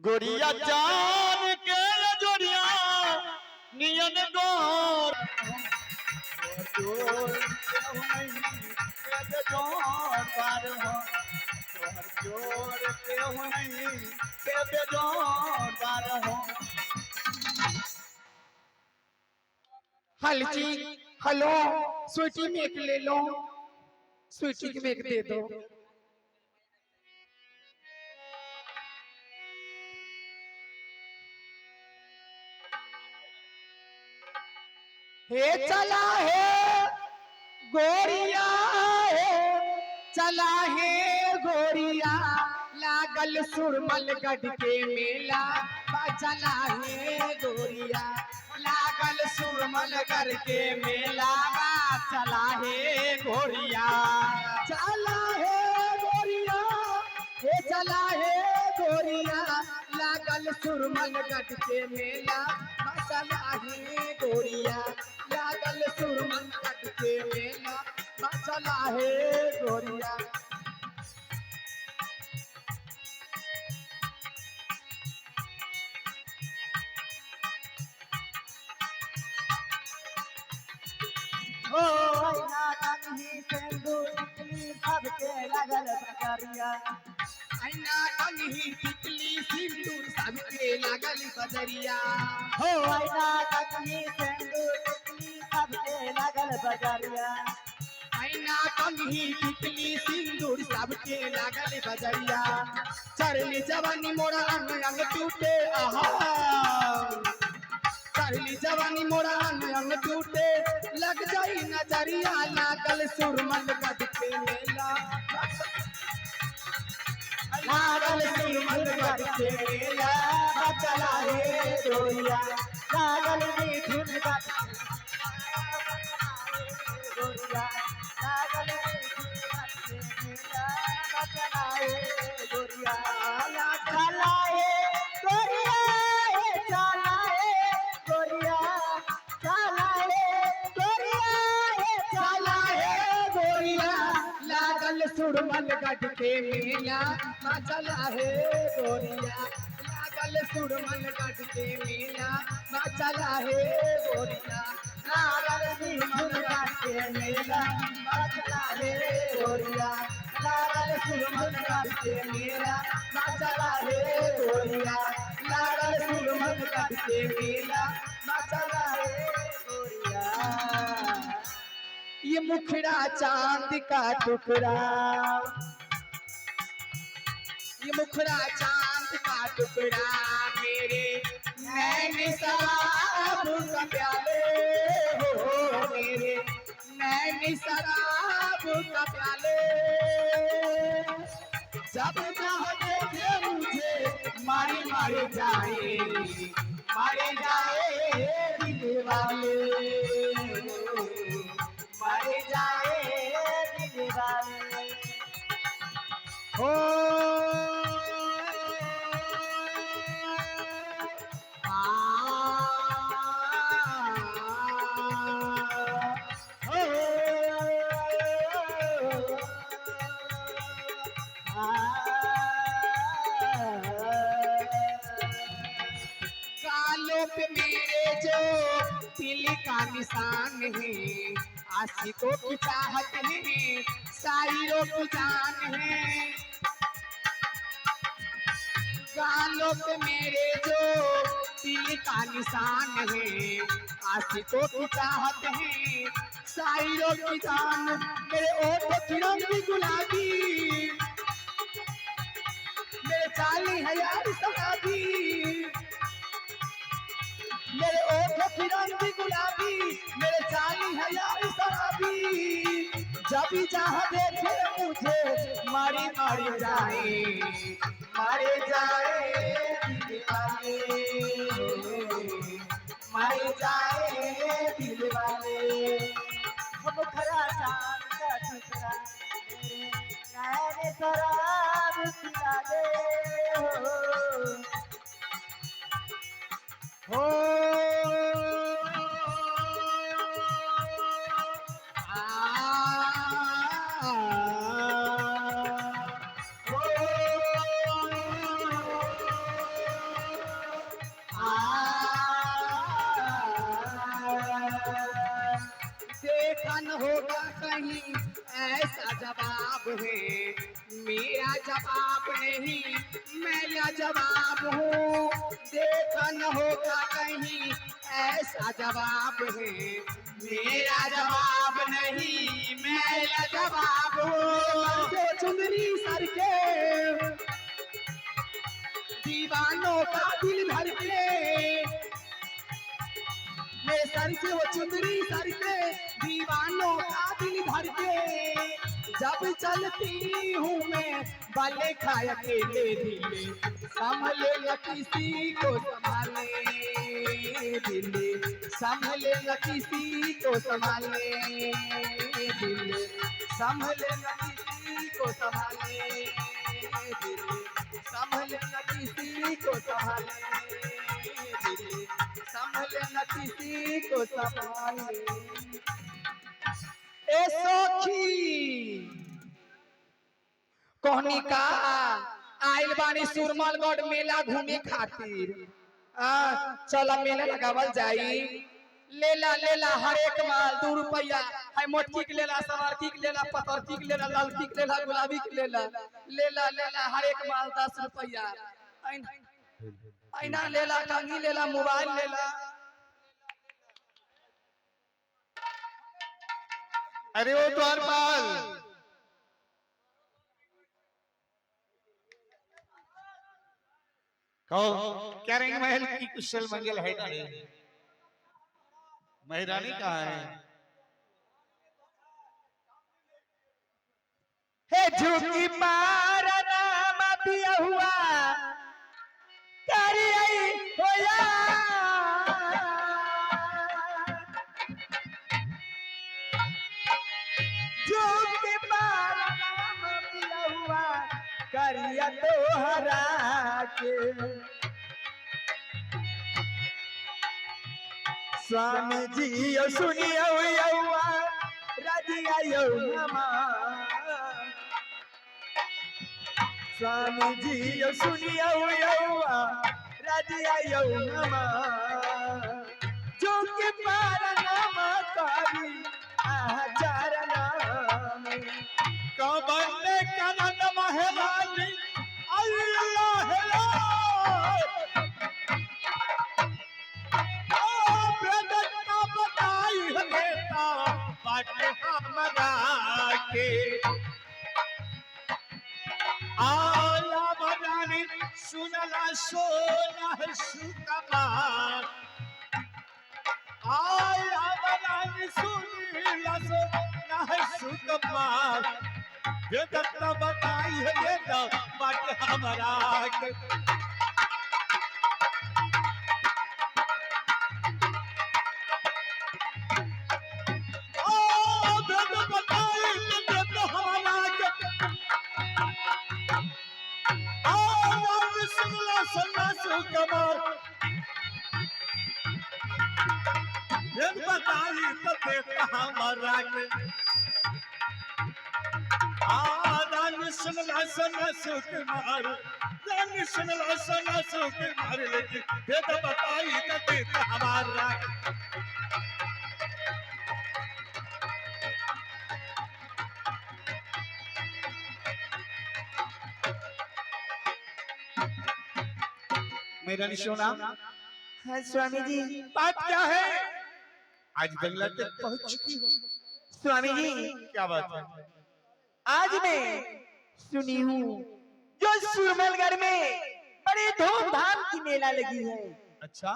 गोरिया जान के जोड़िया नियन गोर हलची हेलो स्वीटी में एक ले लो, स्वीटी में एक दे दो। हे चला है गोरिया है, चला है गोरिया लागल सुरमल गढ़ के मेला। चला है गोरिया लागल सुरमल गढ़ के मेला। चला है गोरिया, चला है गोरिया, हे चला है गोरिया लागल सुरमल गढ़ के मेला। चला है गोरिया लागल सुरमल गढ़ के मेला। चला है गोरिया। ओ आईना कंघी सिंदूर टिकली सबके लगल बजरिया। आईना कंघी टिकली सिंदूर सबके लागल बजरिया। हो आईना कंघी सिंदूर टिकली सबके लगल बजरिया। आईना कंघी टिकली सिंदूर सबके लागल बजरिया। चढ़ली जवानी मोरा अंग अंग टूटे, आहा चढ़ली जवानी मोरा अंग अंग टूटे। लग जाई नजरिया लागल सुरमल गढ़ के मेला। लागल सुरमल गढ़ के मेला। चला है गोरिया लागल मिठुन गढ़ गोरिया लागल मिठुन गढ़ के मेला। चला है गोरिया चला है गोरिया, चला है गोरिया, चला है गोरिया, चला है गोरिया लागल सुरमल गढ़ के मेला। चला है गोरिया लागल सुरमल गढ़ के मेला। चला है गोरिया लागल मिठुन गढ़ के मेला। चला है गोरिया लागल सुरमल गढ़ के मेला। चला है गोरिया लागल सुरमल गढ़ के मेला। चला है गोरिया। ये मुखड़ा चांद का टुकड़ा, ये मुखड़ा चांद का टुकड़ा। मेरे नैन शराब का प्याले हो, मेरे नैन शराब का प्याले। जब चाह देखे मुझे मारी मारी जाए, मारे जाए दिल वाले, मारे जाए दिल वाले। हो गालों पे मेरे जो दिल का निशान है, आशिकों की चाहत है, शायरों की जान है। गालों पे मेरे जो दिल का निशान है, आशिकों की चाहत है, शायरों की जान। मेरे ओठों की रंग गुलाबी, मेरे चाली है यार शराबी, मेरे ओठों की रंग गुलाबी, मेरे चाली है यार शराबी। जब भी जहाँ देखे मुझे मारी मारी जाए, मारे जाए दिल वाले, मारे जाए दिल वाले। हम खरा चांद का टुकड़ा, मेरे नैन शराब पिला दे हो। देखा न होगा कहीं ऐसा जवाब है, मेरा जवाब नहीं मैं जवाब हूँ। देखा न होगा कहीं ऐसा जवाब है, मेरा जवाब नहीं मैं जवाब हूँ। जो चुंदरी सर के दीवानों का दिल भर के, मेरे सर से वो चुंदरी सर के दीवानों का दिल भर के। जब चलती हूँ मैं बाले खाए अकेले दिले, संभले न किसी को संभाले दिले, संभले न किसी को संभाले दिले, संभले न किसी को संभाले दिले, संभले न किसी को संभाले दिले, संभले न किसी को संभाले। ए सखी कहनी का आइल बानी सुरमलगढ़ मेला घूमे खातिर, चला मेला लगावल जाई। लेला लेला हर एक माल 2 रुपया, है मोटकी के लेला, सवारकी के लेला, पतरकी के लेला, ललकी के लेला, गुलाबी के लेला, लेला लेला हर एक माल 10 रुपया। ऐना लेला, कंघी लेला, मोबाइल लेला। अरे वो द्वारपाल, कहो क्या रही महल की कुशल मंगल है नहीं? महरानी कहाँ है? हे झुकी मार नाम पिया हुआ करिए होया, झुकी मार नाम पिया हुआ करिया तोहरा के। स्वामी जी सुनियो यौआ रजिया यौमा, स्वामी जी सुनियो यौआ रजिया यौमा, जो के पार नाम करी आचार नाम। कबन कनन महरानी अल्लाह बताई देता बाटे हमरा के। आया बजानी सुनला सोना सुकमार, आया बजानी सुनला सोना सुकमार, देता बताई देता बाटे हमरा के। बताई तो देखा हमारा के। रानी सुनला सना सुख मार, रानी सुनला सना सुख मार, लेकिन भेद बताई कते हमारा। मेरा सोना, हाँ स्वामी जी। बात क्या है? आज बंगला तक पहुंच चुकी हो। स्वामी जी, क्या बात है? आज मैं सुनी हूँ जो सुरमलगढ़ में बड़े धूमधाम की मेला लगी है। अच्छा,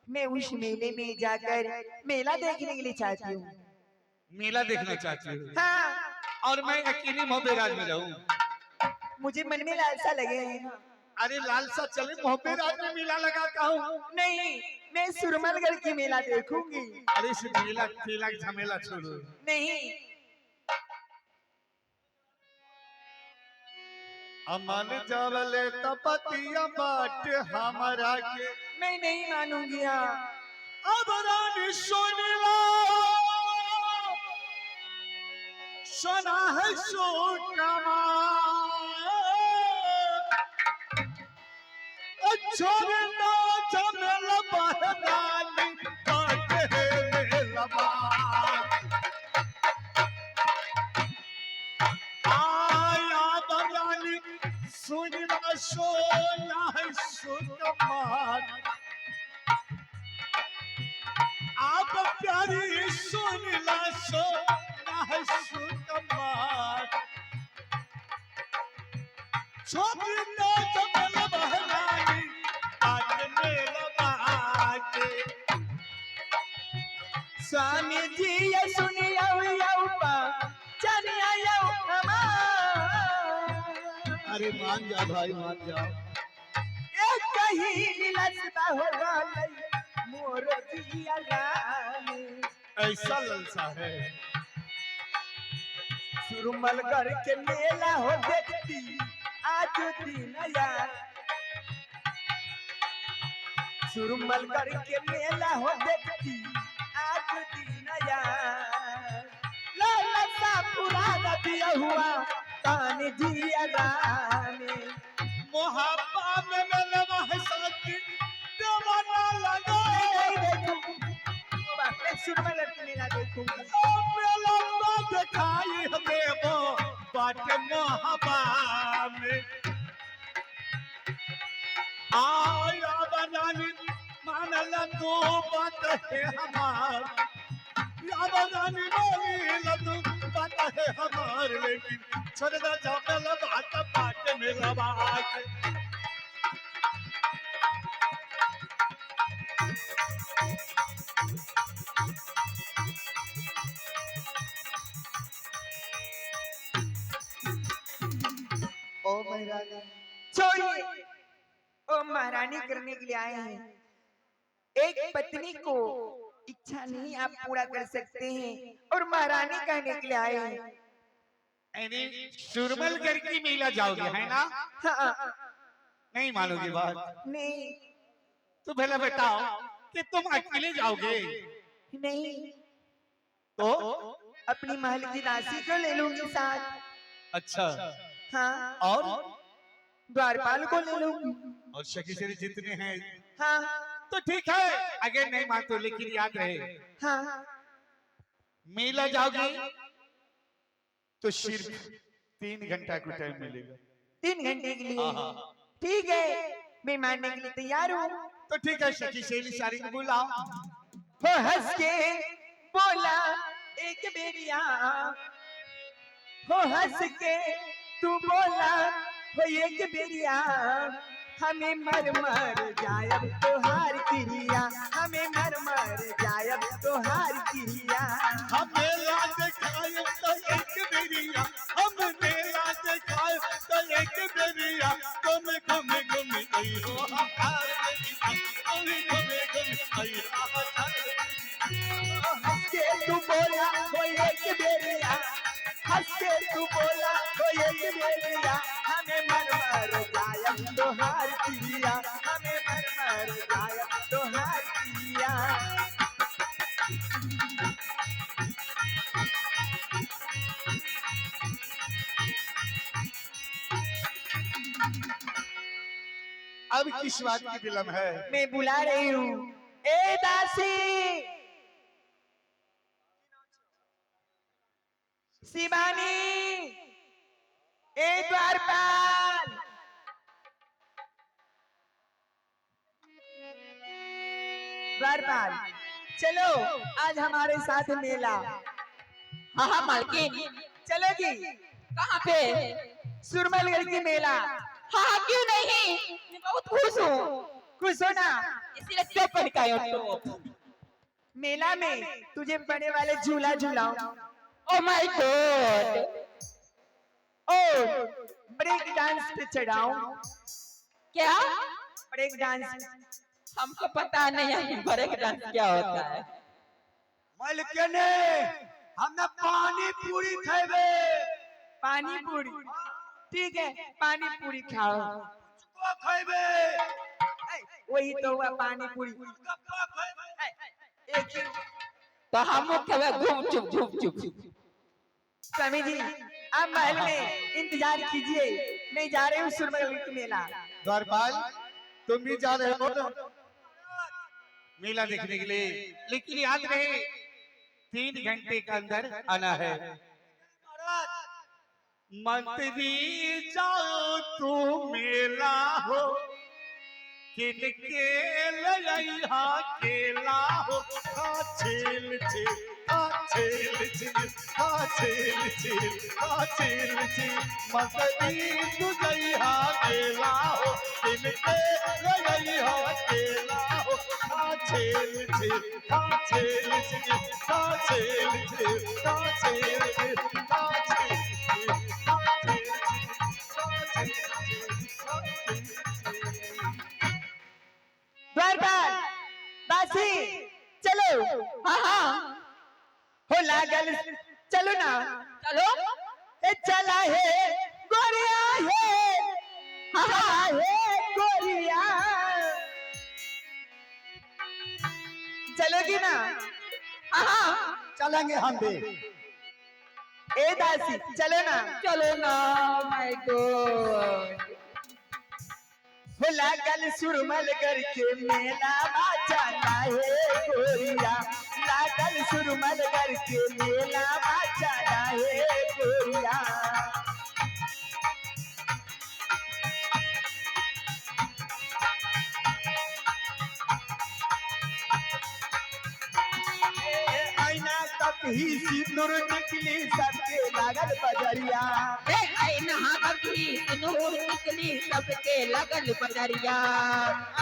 मैं उस मेले में जाकर मेला देखने के लिए चाहती हूँ। मेला देखना चाहती हूँ हाँ, और मैं अकेले मोहबेराज में रहूं? मुझे मन में लालसा लगे है ना। अरे लालसा चले, मोहबेराज में मेला लगाता हूँ। नहीं, मैं सुरमलगढ़ की मेला देखूंगी। अरे इस मेला खेला झमेला छोड़ो। नहीं, अमन जावले तपतिया बाट हमारा के, मैं नहीं मानूंगी। हाँ, अब रानी सुनला सुना है सो कमा, छोड़ना झमेला बहरानी बाट है मेला बात। आया बरानी सुनना सोना है सुकमार, आप प्यारी सुनना सोना है सुकमार, छोड़ना झमेला बहरानी बाट मेला बात। स्वामी जी ये सुनियो यो पा चनिया यो हमार। अरे मान जा भाई, मान जा। एक कहीं लसदा हो गई मोर जिया गाने। ऐसा ललसा है। सुरमलगढ़ के मेला हो देखती आज दिन यार। सुरमलगढ़ के मेला हो देखती आज दिन यार। लालसा पुराना दिया हुआ कान जिया गाने। मोहब्बा में मेरा है साथी दीवाना लगा, मैं सुरमलगढ़ की मेला देखूंगी। मेला में दिखाई देवो बाट मोहब्बा में। आया बनानी मानल तो बात है हमार, या बनानी मानी तू बात है हमार, लेकिन छोड़ना झमेला बात बाट मेला बात। ओ महारानी छोड़िए, ओ महारानी करने के लिए आए हैं। एक पत्नी को इच्छा नहीं आप पूरा कर सकते हैं और महारानी कहने के लिए आए हैं। अरे सुरमलगढ़ की मेला जाओगे है ना? हाँ, नहीं मानोगी बात? नहीं तो पहले बताओ कि तुम अकेले जाओगे नहीं, तो? अपनी महल की दासी को ले लूंगी साथ। अच्छा, हाँ, और द्वारपाल को ले लूंगी। और शकीशरी जितने हैं हाँ तो ठीक है, अगर नहीं मानते लेकिन याद रहे हाँ, मेला जाओगे तो सिर्फ 3 घंटा को टाइम मिलेगा। 3 घंटे के लिए? हाँ। ठीक है, मैं मानने के लिए तैयार हूँ। तो ठीक है, शकीशरी सारी को बुलाओ। वो हंस के बोला एक बेरिया, हो हंस के तू बोला हो एक बेरिया। हमें मर मर जायब तोहार क्रिया, हमें मर मर जायब तोहार क्रिया। हम मेला दिखाए तो एक बेरिया, हम मेला दिखाए तो एक बेरिया, तुम घूमे घूमे आई हो हमार बेरिया, तुम घूमे घूमे आई हो हमार बेरिया। हंस के तू बोला हो एक बेरिया, हंस के तू बोला हो एक बेरिया। हमें मर मर जायब तोहार क्रिया, हमें मर मर जायब तोहार क्रिया। अब किस बात की विलम्ब है? मैं बुला रही हूँ। ए दासी, शिवानी, ए द्वारपाल, द्वारपाल, चलो आज हमारे साथ मेला। हाँ हाँ मालकिन, चलोगी? कहाँ पे? सुरमलगढ़ की मेला। हाँ हाँ क्यों नहीं, मैं बहुत खुश हूँ। खुश हो ना? इसीलिए क्यों पहन के आए हो तो? मेला में तुझे बड़े वाले झूला झूलाऊं ओ माय गॉड, और ब्रेक डांस पे चढ़ाऊं। क्या? Break dance. हमको पता नहीं है ब्रेक डांस क्या होता है। मालिकने, हमने पानी पूरी खाए। पानी पूरी? ठीक है, पानी पूरी खाओ। को खाए? वही तो हुआ पानी पूरी। एक ही। तो हम घूम चुप चुप चुप। स्वामी जी, आप महल में इंतजार कीजिए, मैं जा रही हूँ सुरमलगढ़ की मेला। द्वारपाल, तुम भी जा रहे हो ना मेला देखने के लिए? लेकिन याद रहे 3 घंटे के अंदर आना है। मंत्री जाओ तू मेला हो, किनके लइहा केला हो। छेल छेल छेल छेल छेल छेल छेल छेल मंत्री तू लइहा केला हो, किनके लइहा केला हो। छेल छेल छेल छेल छेल छेल छेल द्वारपाल, बासी, चलो। हाँ हाँ हो लागल, चलो ना। चलो। ए चला है गोरिया है, चला है गोरिया। चलोगी ना? हाँ हाँ चलेंगे हम भी। ए दासी, चलो ना। चलो ना। माय गॉड, हो लागल सुरमलगढ़ के मेला चला है गोरिया। लागल सुरमलगढ़ के मेला चला है गोरिया। आईना तक ही सिंदूर निकली सबके लागल बजरिया। नूर निकली सबके लगल बजरिया।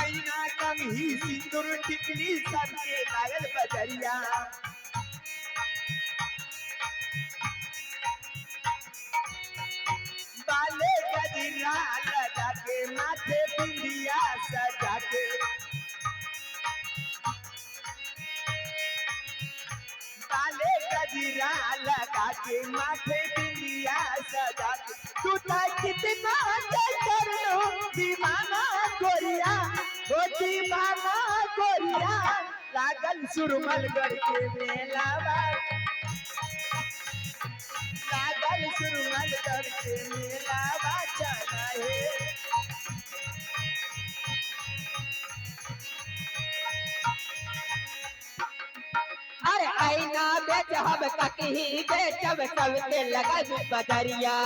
आईना तक ही सिंदूर निकली सबके लागल बजरिया। बाले गजरा लगा के माथे बिंदिया सजा के। बाले गजरा लगा के माथे बिंदिया सजा के। तू था कितना कर लो दीवाना गोरिया, ओ दीवाना गोरिया। लागल सुरमलगढ़ के मेला, लागल सुरमलगढ़ के मेला चला है। अरे आईना बेच हम कहीं बेचब सबके लगल बजरिया।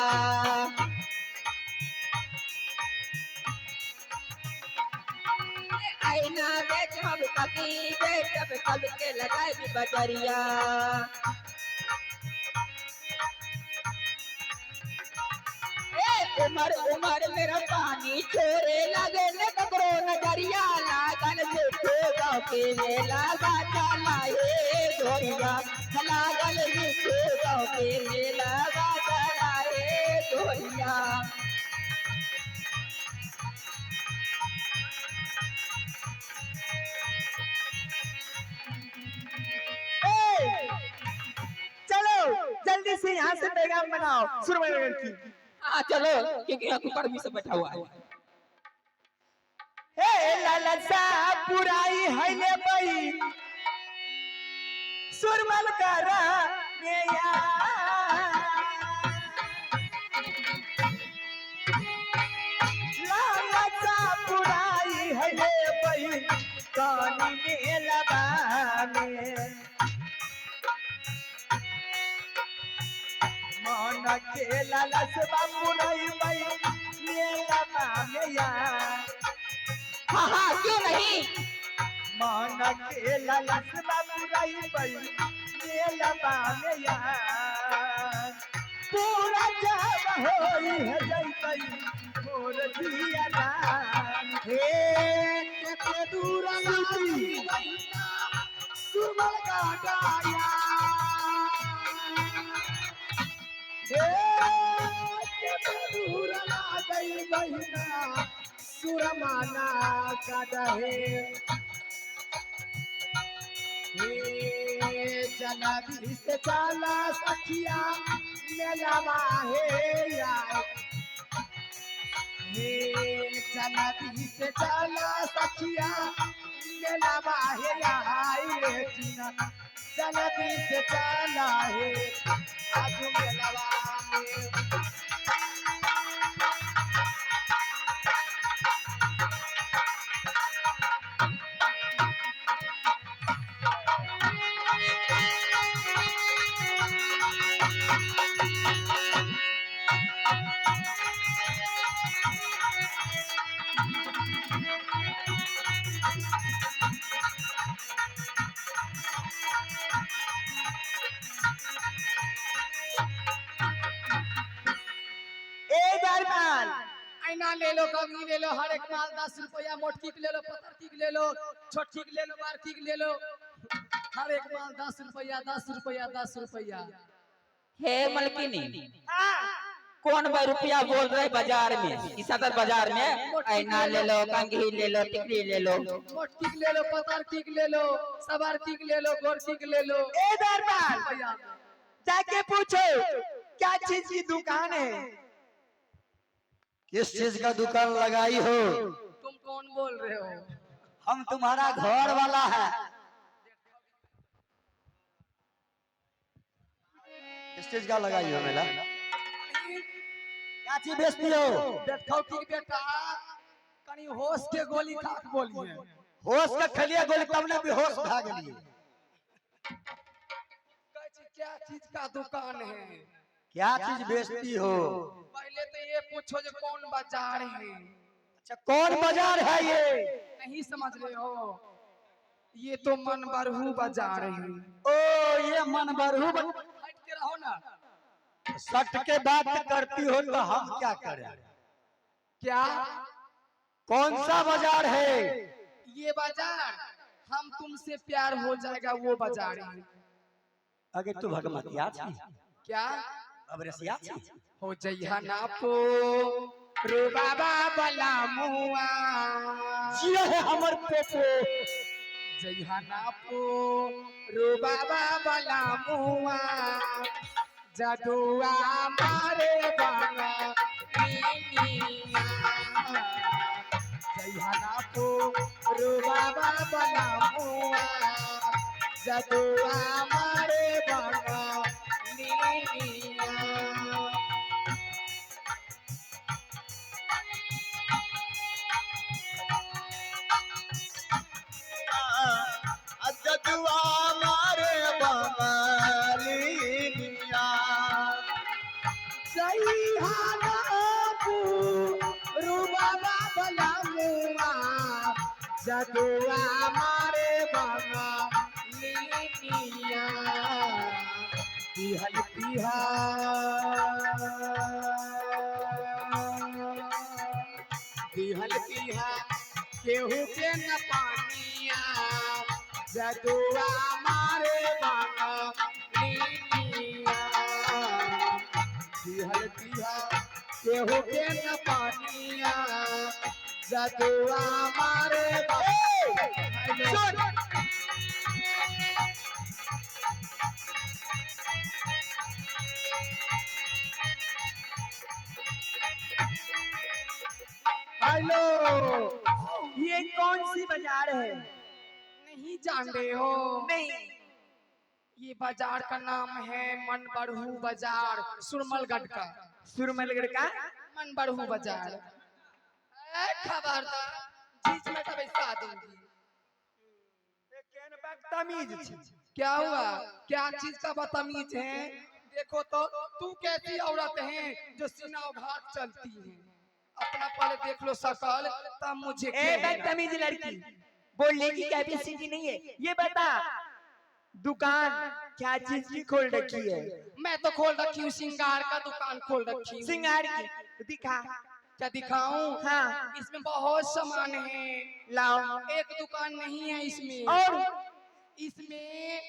आईना बेच हम कहीं बेचब सबके लगल बजरिया। उमर उमर मेरा पानी छोरे लगे न ककरो नजरिया। लागल देखो गाँव के मेला बाजा लाए गोरिया। लागल देखो गाँव के मेला बाजा लाए गोरिया। चलो जल्दी से यहाँ से पैगाम बनाओ सुरमलगढ़ की। हाँ चलो, क्योंकि यहाँ कुकर भी सब बैठा हुआ है। हे लालसा पुराई है ले बई सुरमलगढ़ मेया। लालसा पुराई में मन के लालच बामुरई मई मेला में यार हाँ हाँ क्यों नहीं। मन के लालच बामुरई मई मेला में यार पूरा जब होई है जैतई मोर दिया राम हे केते दूर लागी बहिना सुमल का डाया हे केते दूर लागी बहिना सुरमाना का डहे हे जनाबी से चला सखिया मेला हे यार हे जनाबी से चला सखिया मेला हे आई रे चीना जनाबी से चला हे आज मेला में ए दरबान आईना ले लो कंगी ले लो हर एक माल 10 रुपया मोटकी ले लो पतरकी ले लो छोटकी ले लो बारकी ले लो हर एक माल 10 रुपया 10 रुपया 10 रुपया हे मलकिनी हां कौन भाई रुपया बोल रहे बाजार में इस सदर बाजार में ऐना ले लो कंघी ले लो टिकली ले लो मोटकी ले लो पतरकी ले लो सवारकी ले लो गोरकी ले लो ए दरबान जाके पूछो क्या चीज की दुकान है किस चीज का दुकान लगाई हो? तुम कौन बोल रहे हो? हम तुम्हारा घर वाला है। किस चीज का लगाई हो मेला? क्या चीज बेचती हो? बेटखौटी बेटा कनी होश के गोली खा के बोलिए। होश का खलिया गोली तब ने बेहोश भाग लिए। क्या चीज का दुकान है? क्या चीज बेचती हो? पहले तो ये पूछो जो कौन बाजार है। अच्छा कौन बाजार है ये? नहीं समझ रहे हो? ये तो मन बरहू बाजार है। ओ ये मन बरहू हट के रहो ना। सट के बात करती हो तो हम क्या करें? क्या? कौन सा बाजार है? ये बाजार हम तुमसे प्यार हो जाएगा वो बाजार है। अगर तू भगमतिया छी क्या? अब रसिया छी हो जइहा ना पो रो बाबा बला मुआ जिया है हमर पोपो जइहा ना पो रो बाबा बला मुआ जदुआ मारे बाला नीनिया जइहा ना पो रो बाबा बला मुआ जदुआ मारे बाला नीनिया जदुआ मारे बंगालिया जइहा ना पो रो बाबा बला मुआ जदुआ मारे बाला नीनिया पिहल पिहा पिहल पिहा केहू के न पानिया जदुआ मारे बाबा नीनिया पिहल पिहा केहू के न पानिया जदुआ मारे बाबा हेलो ये कौन सी बाजार है? नहीं जानते हो? नहीं। ये बाजार का नाम है मन बरहू बाजार सुरमलगढ़ का। सुरमलगढ़ का मन बरहू बाजार। खबरदार बीच में तब ऐसा दूंगी। बदतमीज छी। क्या हुआ? क्या चीज का बदतमीज है? देखो तो तू कैसी औरत है जो सीना उघाड़ चलती है? अपना पहले देख लो शकल, तब मुझे ए कहना। बदतमीज लड़की, बोलने की कैपेसिटी नहीं है। ये बता दुकान क्या चीज की खोल रखी है? मैं तो खोल रखी हूँ, श्रृंगार का दुकान खोल रखी हूँ। सिंगार की दिखा। क्या दिखाऊं? हाँ। इसमें बहुत सामान है। लाओ। एक दुकान नहीं है इसमें। और इसमें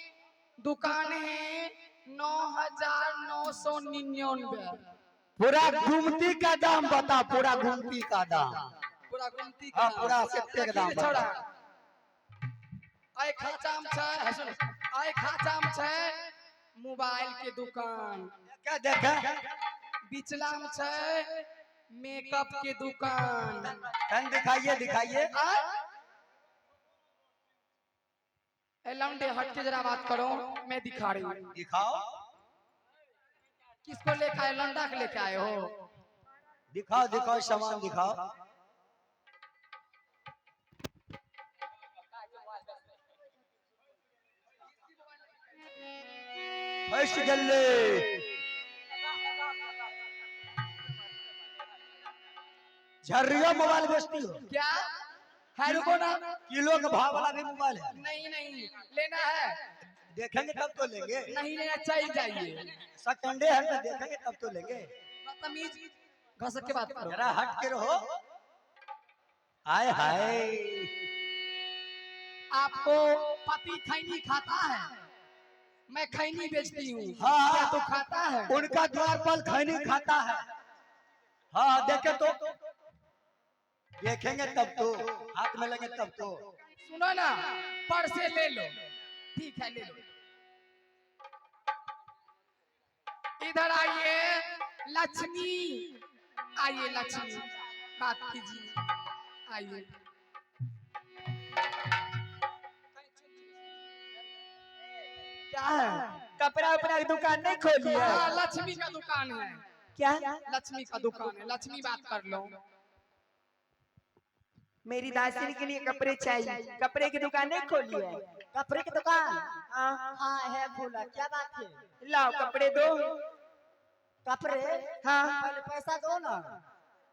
दुकान है 9,999। पूरा घूमती का दाम बता, पूरा घूमती का दाम। पूरा गुमती हाँ, पूरा सेटे का दाम बता। छोड़ा। आय खाचाम छै, सुन, आय खाचाम छै मोबाइल के दुकान। क्या देखा? बिचलाम छै मेकअप के दुकान। तन दिखाइए दिखाइए। लौंडे हट के जरा बात करो, मैं दिखा रही हूँ। दिखाओ किसको लेकर आए? लौंडा के लेके आए हो? दिखाओ दिखाओ सामान दिखाओ। फर्स्ट गल्ले झर्रिया मोबाइल बेचती हो? क्या है? रुको ना। किलो के भाव वाला भी मोबाइल है? नहीं नहीं लेना है। देखेंगे तब तो लेंगे। नहीं लेना चाहिए जाइए। सेकंडे हैंड में देखेंगे तब तो लेंगे। बदतमीज, घसक के बात करो। जरा हट के रहो। हाय हाय, आपको पति खैनी खाता है? मैं खैनी बेचती हूँ। हाँ। क्या तो खाता है? उनका द्वार पर खैनी खाता है। हाँ देखे तो, देखेंगे तब तो, हाथ में लगे तब तो। सुनो ना, पर से ले लो। ठीक है ले लो। इधर आइए लक्ष्मी, आइए लक्ष्मी, बात कीजिए, आइए। क्या है? कपड़ा उपड़ा की दुकान नहीं खोली है? हाँ, लक्ष्मी का दुकान है। क्या? लक्ष्मी का दुकान है। लक्ष्मी बात कर लो। मेरी दासिनी के लिए कपड़े चाहिए। कपड़े की दुकान नहीं खोली है? कपड़े की दुकान? हाँ। हाँ है भूला, क्या बात है? लाओ कपड़े दो। कपड़े? हाँ। पहले पैसा दो ना।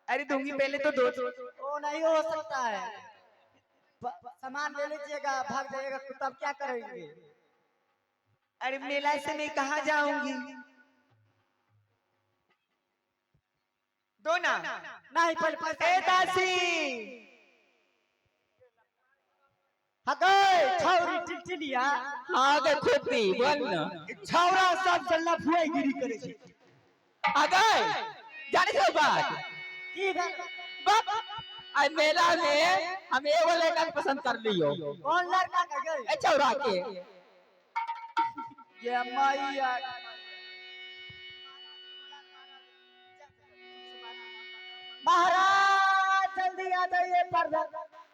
अरे दूंगी, पहले तो दो। वो नहीं हो सकता है। सामान ले लीजिएगा, भाग जाइएगा तो तब क्या करेंगे? अरे मेला से मैं कहाँ जाऊंगी? दो ना। नहीं पहले पैसा। ए दासी, हगे छौरी टिलटिलिया। हाँ देखो पी बोल ना। छौरा सब चलना फुआई गिरी करे छे। अगर जाने से बात की बात? बाप आज मेला में हम एगो लड़का के पसंद कर लियो। कौन लड़का का गए? ए चौरा के ये मैया। महाराज जल्दी आ जाइए,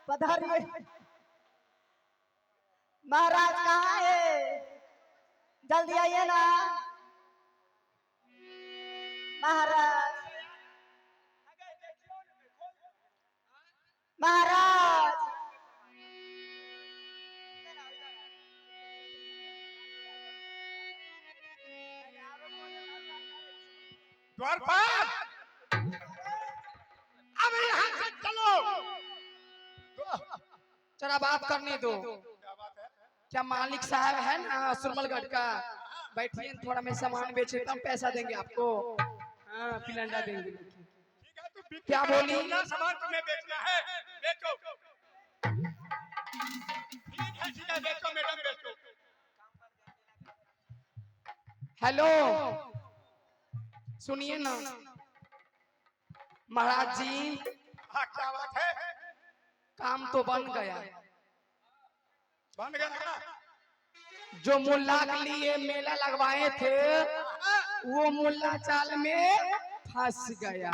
पधारिए। महाराज कहाँ है? जल्दी आइए ना महाराज। महाराज द्वारपाल, अब यहाँ से चलो। जरा बात करने दो। क्या बात है? क्या मालिक साहब है ना सुरमलगढ़ का? बैठिए, थोड़ा मैं सामान बेच देता हूँ, पैसा देंगे आपको। हाँ पिलंडा देंगे। ठीक है, तू बिक्री क्या करो, बोली? जितना सामान तुम्हें बेचना है बेचो। ठीक है बेचो मैडम बेचो। हेलो सुनिए ना महाराज जी, हाँ क्या बात है? काम तो बन गया। बन गया? जो मुल्ला के लिए मेला लगवाए थे वो मुल्ला चाल में फंस गया।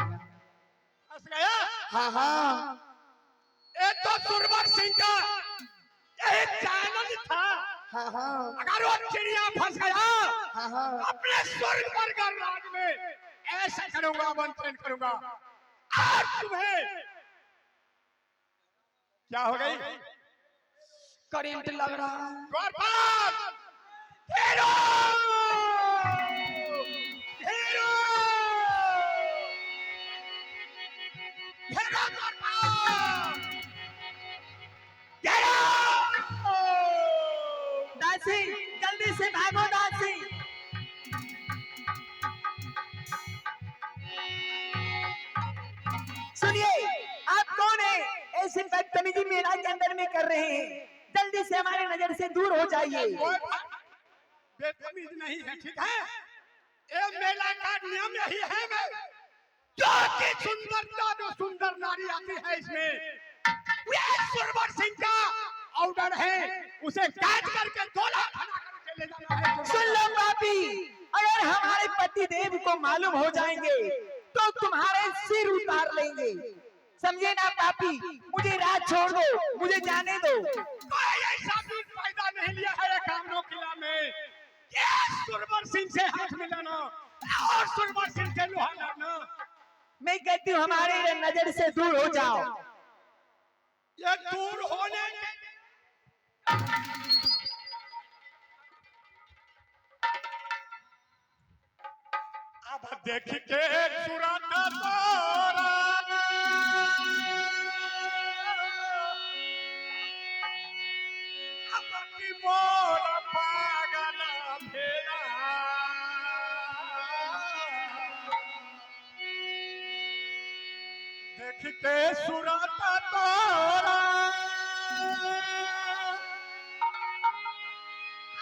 फंस गया? हाँ हाँ, ये तो सुरवर सिंह का यही चैलेंज था। हाँ हाँ, अगर वो चिड़िया फंस गया हाँ हाँ, अपने स्वर्ग पर का राज में ऐसा करूंगा, मंथन करूंगा। आज तुम्हें क्या हो गई? करंट लग रहा है। गोपाल घेरो घेरो घेरो गोपाल घेरो। दासी जल्दी से भागो दासी। सुनिए आप कौन है? ऐसी बदतमीजी मेला के अंदर में कर रहे हैं। जल्दी से हमारी नजर से दूर हो जाइए। बेतमीज नहीं है, ठीक है? ये मेला का नियम यही है मैं जो कि सुंदरता जो सुंदर नारी आती है इसमें ये सुरवर सिंह का ऑर्डर है, उसे कैद करके 2 लाख खाना करके ले जाना है। सुन लो पापी, अगर हमारे पति देव को मालूम हो जाएंगे तो तुम्हारे सिर उतार लेंगे। समझे ना पापी? मुझे रात छोड़ दो, मुझे जाने दो। कोई ऐसा भी फायदा नहीं लिया है कामनो किला में। ये सुरवर सिंह से हाथ मिलाना और सुरवर सिंह से लोहा लाना। मैं कहती हूँ हमारे नजर से दूर हो जाओ। ये दूर होने के अब देख के सुरत तोरा अब की मोर पागल भेला देख के सुरत तोरा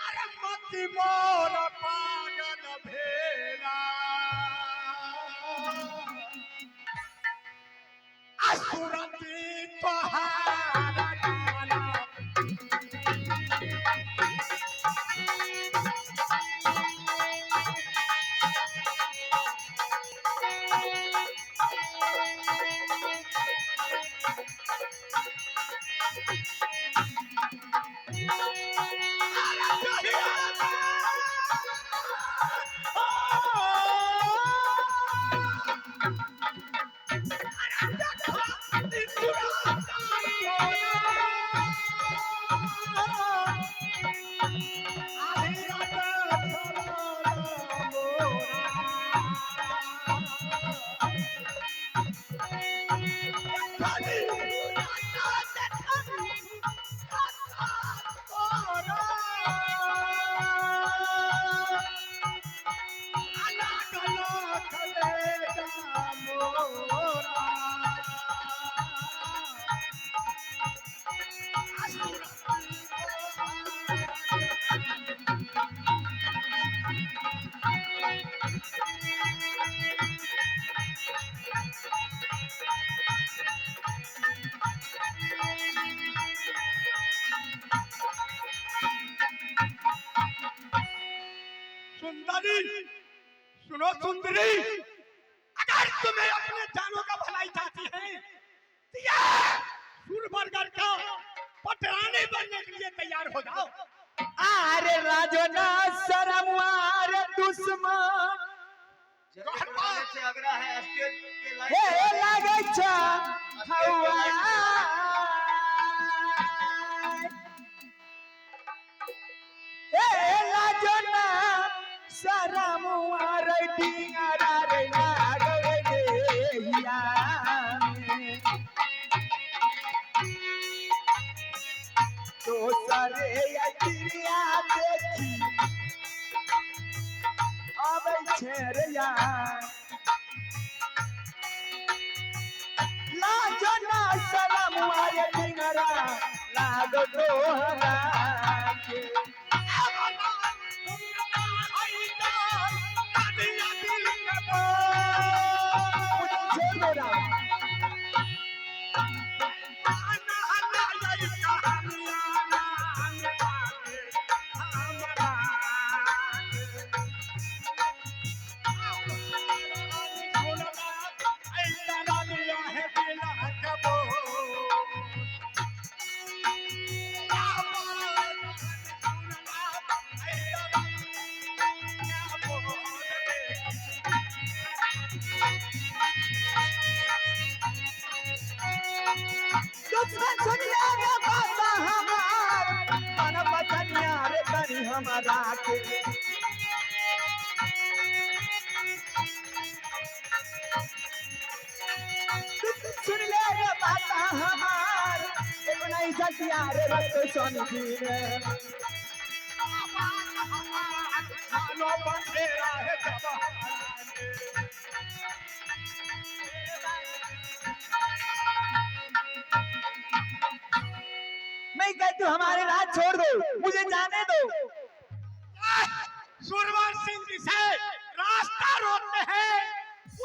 अरे मती मोर पागल भेला असुरती तोहारा गाना सुंदरी सुनो सुंदरी, अगर तुम्हें अपने जानों का भलाई चाहती है तो ये सुरबरगर का पटरानी बनने के लिए तैयार हो जाओ। अरे राजना शरमवार दुश्मन से आग्रह है स्टेज के लाइन हे लागे छा हवा हे राजना शरमवार डिंगरा रे लागवे देहिया में तो सरे अतिरिया देखी अब छेरिया लाजना शरम आय डिंगरा लाग दोहरा के छोड़ो हमारा के सुन ले रे बात हमार एक नहीं जतिया रे रत सन जी रे मानो बंधेरा है जवान मैं कहती हूँ हमारे राज छोड़ दो मुझे जाने दो सुरवर सिंह जी से रास्ता रोकते हैं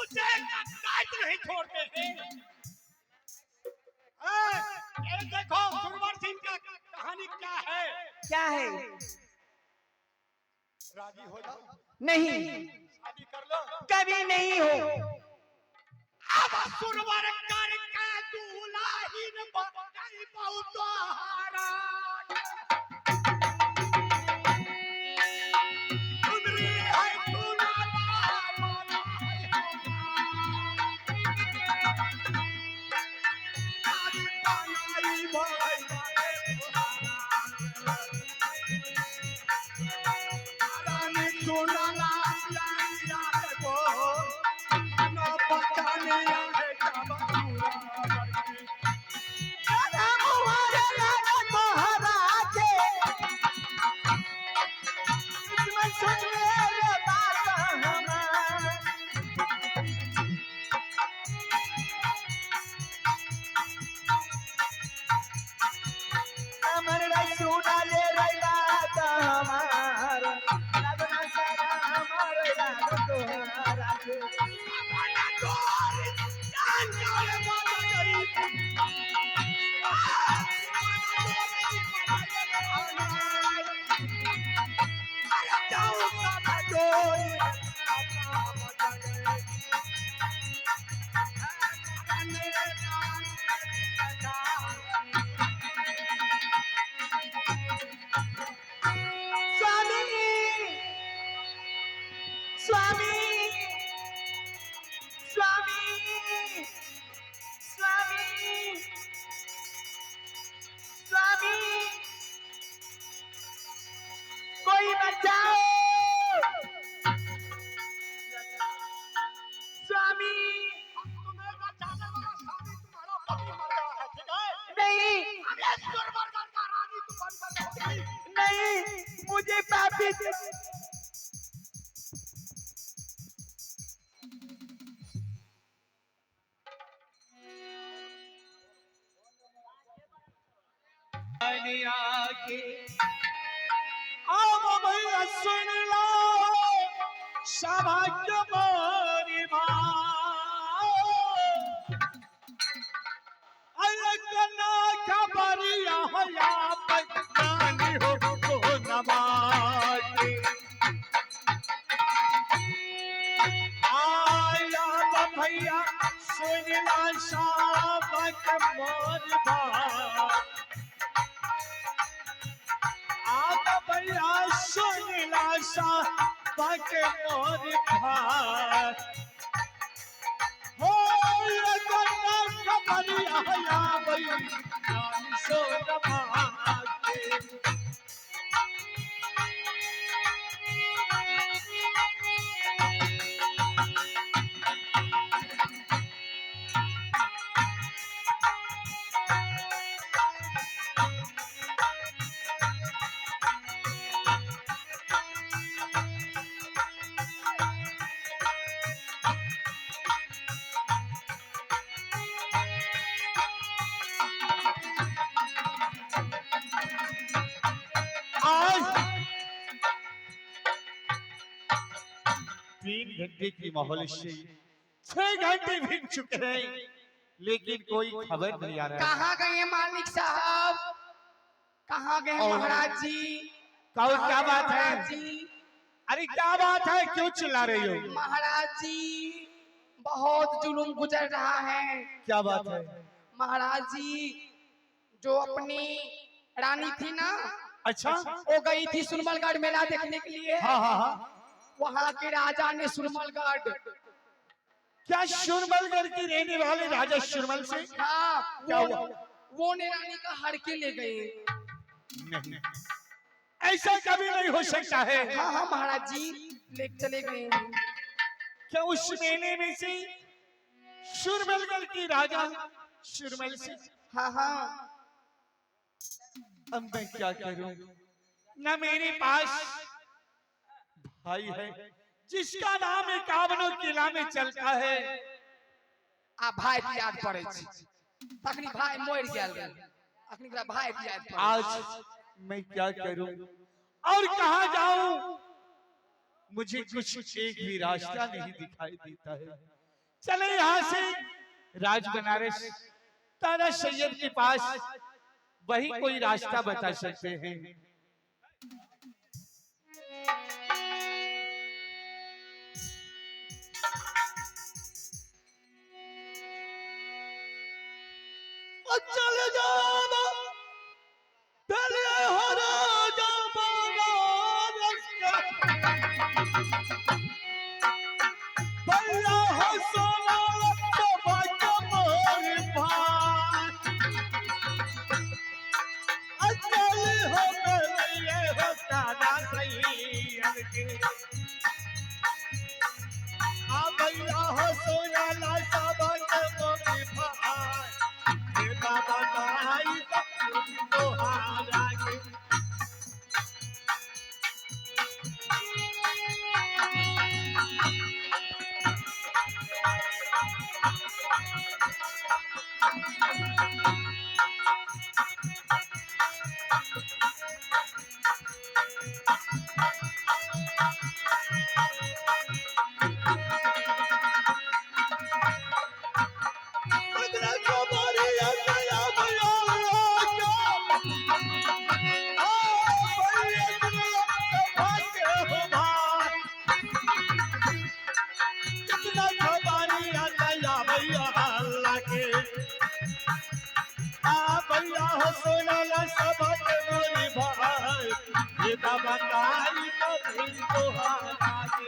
उसे काट नहीं छोड़ते हैं ये देखो सुरवर सिंह का कहानी क्या है राजी हो जाओ नहीं शादी कर लो कभी नहीं हो अब सुरवर कर के दुलाहिन बजाई बहुत हारा सुंदरी है सुनाना माना है बनाई भाई रानी सुनाना यार को ना पकाने है जब पूरा हमारे राज महाराजे इसमें सुन ले रे बात हमार अमर सुना ले रे बात हमार लगना सारा हमार राज तोहरा के अपना तोर जान जाने वाला गई अरे जाओ का जोई स्वामी स्वामी स्वामी स्वामी कोई बचाओ स्वामी तुम्हें बचाने वाला स्वामी तुम्हारा पति मर गया है ठीक है नहीं अरे सुरवर का रानी तू बन कर नहीं मुझे पापी अब भैया सुन लो सभाग्य मोरी अलगना खबरिया या पहचानी हो तो नवाजी आया भैया सुन लो सभाग्य मोरी भैया सुनला सा पक मोर भाई हो लगना खबरिया या भई नाम सो रमाके आज 3 घंटे की माहौल से 6 घंटे बीत चुके हैं लेकिन कोई खबर नहीं आ रहा कहाँ गए मालिक साहब कहाँ गए और- महाराज जी कहो क्या बात है महाराज जी अरे क्या बात है क्यों चिल्ला रही हो महाराज जी बहुत जुलुम गुजर रहा है क्या बात है महाराज जी जो अपनी रानी थी ना अच्छा वो गई थी सुरमलगढ़ मेला देखने के लिए हाँ हाँ हाँ वहाँ के राजा ने सुरमलगढ़ क्या शुरमलगढ़ की रहने वाले राजा शुरमल से हाँ क्या हुआ? वो ने रानी का हड़के ले गए नहीं ऐसा कभी नहीं हो सकता है। हाँ हाँ महाराज जी, ले चले गए। क्या उस मेले में से शुरमलगढ़ की राजा शुरमल से? हाँ हाँ, अब मैं क्या करूं? न मेरे पास भाई है जिसका नाम एकावनों किला में चलता है। आ भाई की याद पड़े छी। तखनी भाई मर गेल रहे, अखनी एकरा भाई की याद पड़े। आज मैं क्या करूं और कहां जाऊं? मुझे कुछ एक भी रास्ता नहीं दिखाई देता है। चले यहाँ से राज बनारस तारा सैयद के पास, वही कोई रास्ता बता सकते हैं। चल जाओ पहले हो राजा बनारस का, भैया हो सोना तो बाजा मोर भाई। चल हो पहले हो तारा सैयद के, आ भैया हो सोना लासा बाजा मोर भाई। बाबा भाई तो हारा के बताई तो हारा के।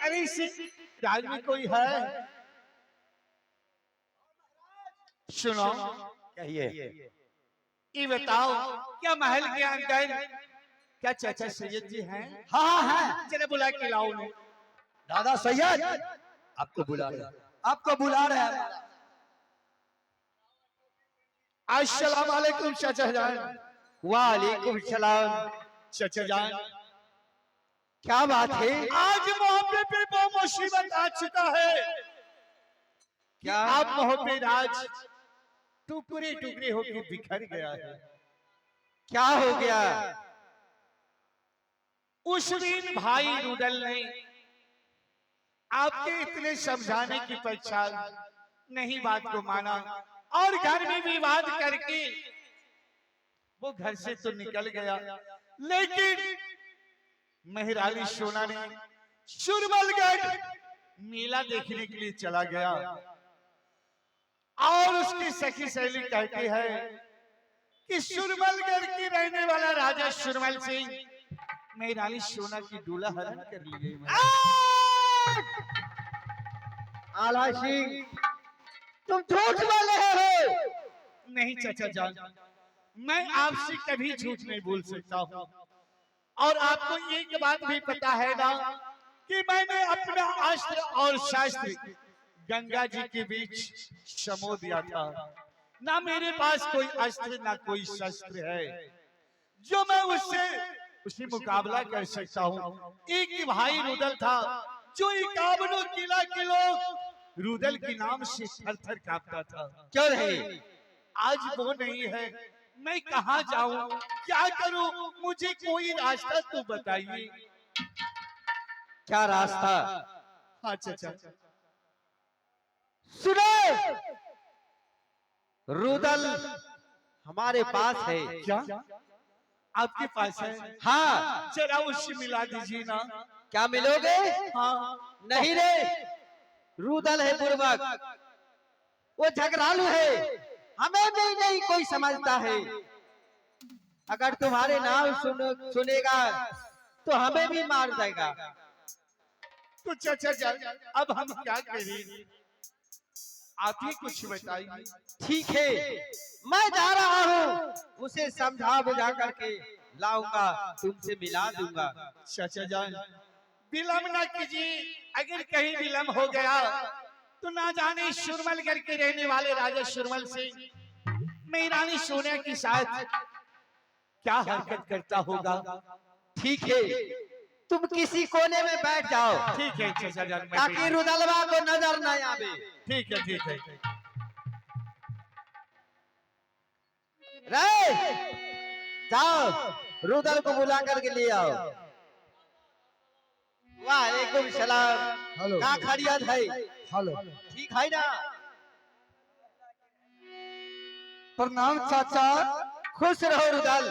अरे इस राज में कोई है? सुनो, कहिए। ये बताओ क्या महल के अंदर क्या चाचा सैयद जी हैं? हाँ हाँ, चले बुला के लाओ उन्हें। दादा सैयद आपको बुला रहे हैं, आपको बुला रहे हैं। अस्सलाम वालेकुम चाचा जान। वालेकुम सलाम। चाचा जान, क्या बात है? आज मोहब्बे पे वो मुसीबत आ चुका है। क्या? आप मोहब्बे राज टुकड़े टुकड़े होकर बिखर गया है। क्या हो गया? उस दिन भाई रुदल ने आपके इतने समझाने की पश्चात नहीं बात को माना और घर में विवाद करके वो घर से तो निकल गया, लेकिन मेहराली सोना ने शुरमलगढ़ मेला देखने के लिए चला गया और उसकी सखी सहेली कहती है कि शुरमलगढ़ की रहने वाला राजा शुरमल सिंह मेहराली सोना की दूल्हा हरण कर ली गई। आला सिंह, तुम झूठ बोल रहे हो। नहीं चाचा जान, मैं आपसे कभी झूठ नहीं बोल सकता हूँ और आपको एक बात भी पता है ना कि मैंने अपना अस्त्र और शास्त्र गंगा जी के बीच समो दिया था। ना मेरे पास कोई अस्त्र ना कोई शस्त्र है जो मैं उससे मुकाबला कर सकता हूँ। एक भाई रुदल था जो 51 किला के लोग रुदल के नाम से थर थर कांपता था। क्यों रहे? आज वो नहीं है, मैं कहाँ जाऊं, क्या करूं? मुझे कोई रास्ता तो बताइए। क्या रास्ता? हाँ चाचा। सुनो, रुदल हमारे पास है। क्या आपके पास है? हाँ। जरा उससे मिला दीजिए ना। क्या मिलोगे? हाँ। नहीं रे, रुदल है बुर्बक, वो झगड़ालू है, हमें भी नहीं कोई समझता है। अगर तुम्हारे नाम सुनेगा तो हमें भी मार देगा। तो चाचा जान अब हम क्या करें, आप ही कुछ बताइए। ठीक है, मैं जा रहा हूँ, उसे समझा बुझा करके लाऊंगा, तुमसे मिला दूंगा। चाचा जान विलम्ब न कीजिए, अगर कहीं विलम्ब हो गया तो ना जाने शुरमलगढ़ के रहने वाले राजा शुरमल से मेरी रानी सोनिया के साथ क्या हरकत करता होगा। ठीक है, तुम किसी कोने में बैठ जाओ, ठीक है चाचा जान, मैं ताकि रुदलवा को नजर न आवे। ठीक है ठीक है। रे जाओ, रुदल को बुला करके ले आओ। वालेकुम सलाम। हेलो का खैरियत है? हेलो, ठीक है ना? प्रणाम चाचा। खुश रहो रुदल।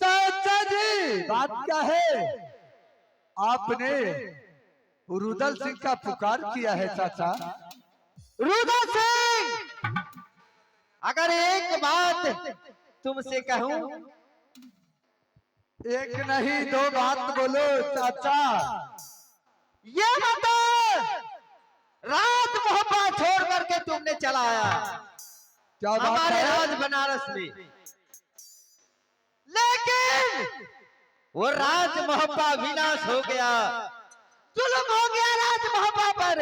चाचा जी बात क्या है? आपने रुदल सिंह का पुकार किया है चाचा। रुदल सिंह, अगर एक बात तुमसे कहूं, एक नहीं दो बात बोलो चाचा। ये बताओ, राज मोहब्बा छोड़ करके तुमने चलाया क्या बात हमारे है? राज बनारस में, लेकिन वो राज मोहब्बा विनाश हो गया, जुल्म हो गया राज मोहब्बा पर।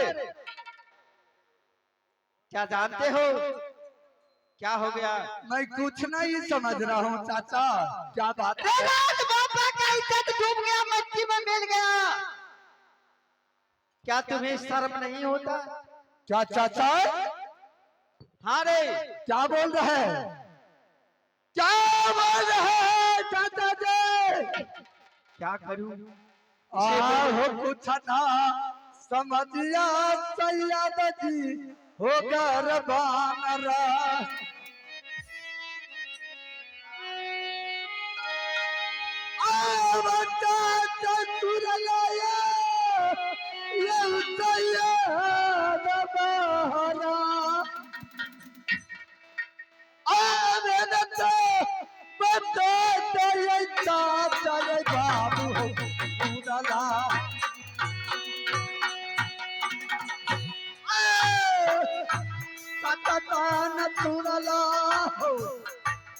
क्या जानते हो क्या हो गया? मैं कुछ नहीं समझ रहा हूँ चाचा, क्या बात है? राज मोहब्बा का इज्जत डूब गया, मिट्टी में मिल गया। क्या तुम्हें शर्म नहीं होता? क्या चाचा? हाँ रे, क्या बोल रहे हैं? क्या बोल रहे हैं चाचा जी? क्या करूं? हो कुछ ना समझिया सैयद जी होकर बानरा।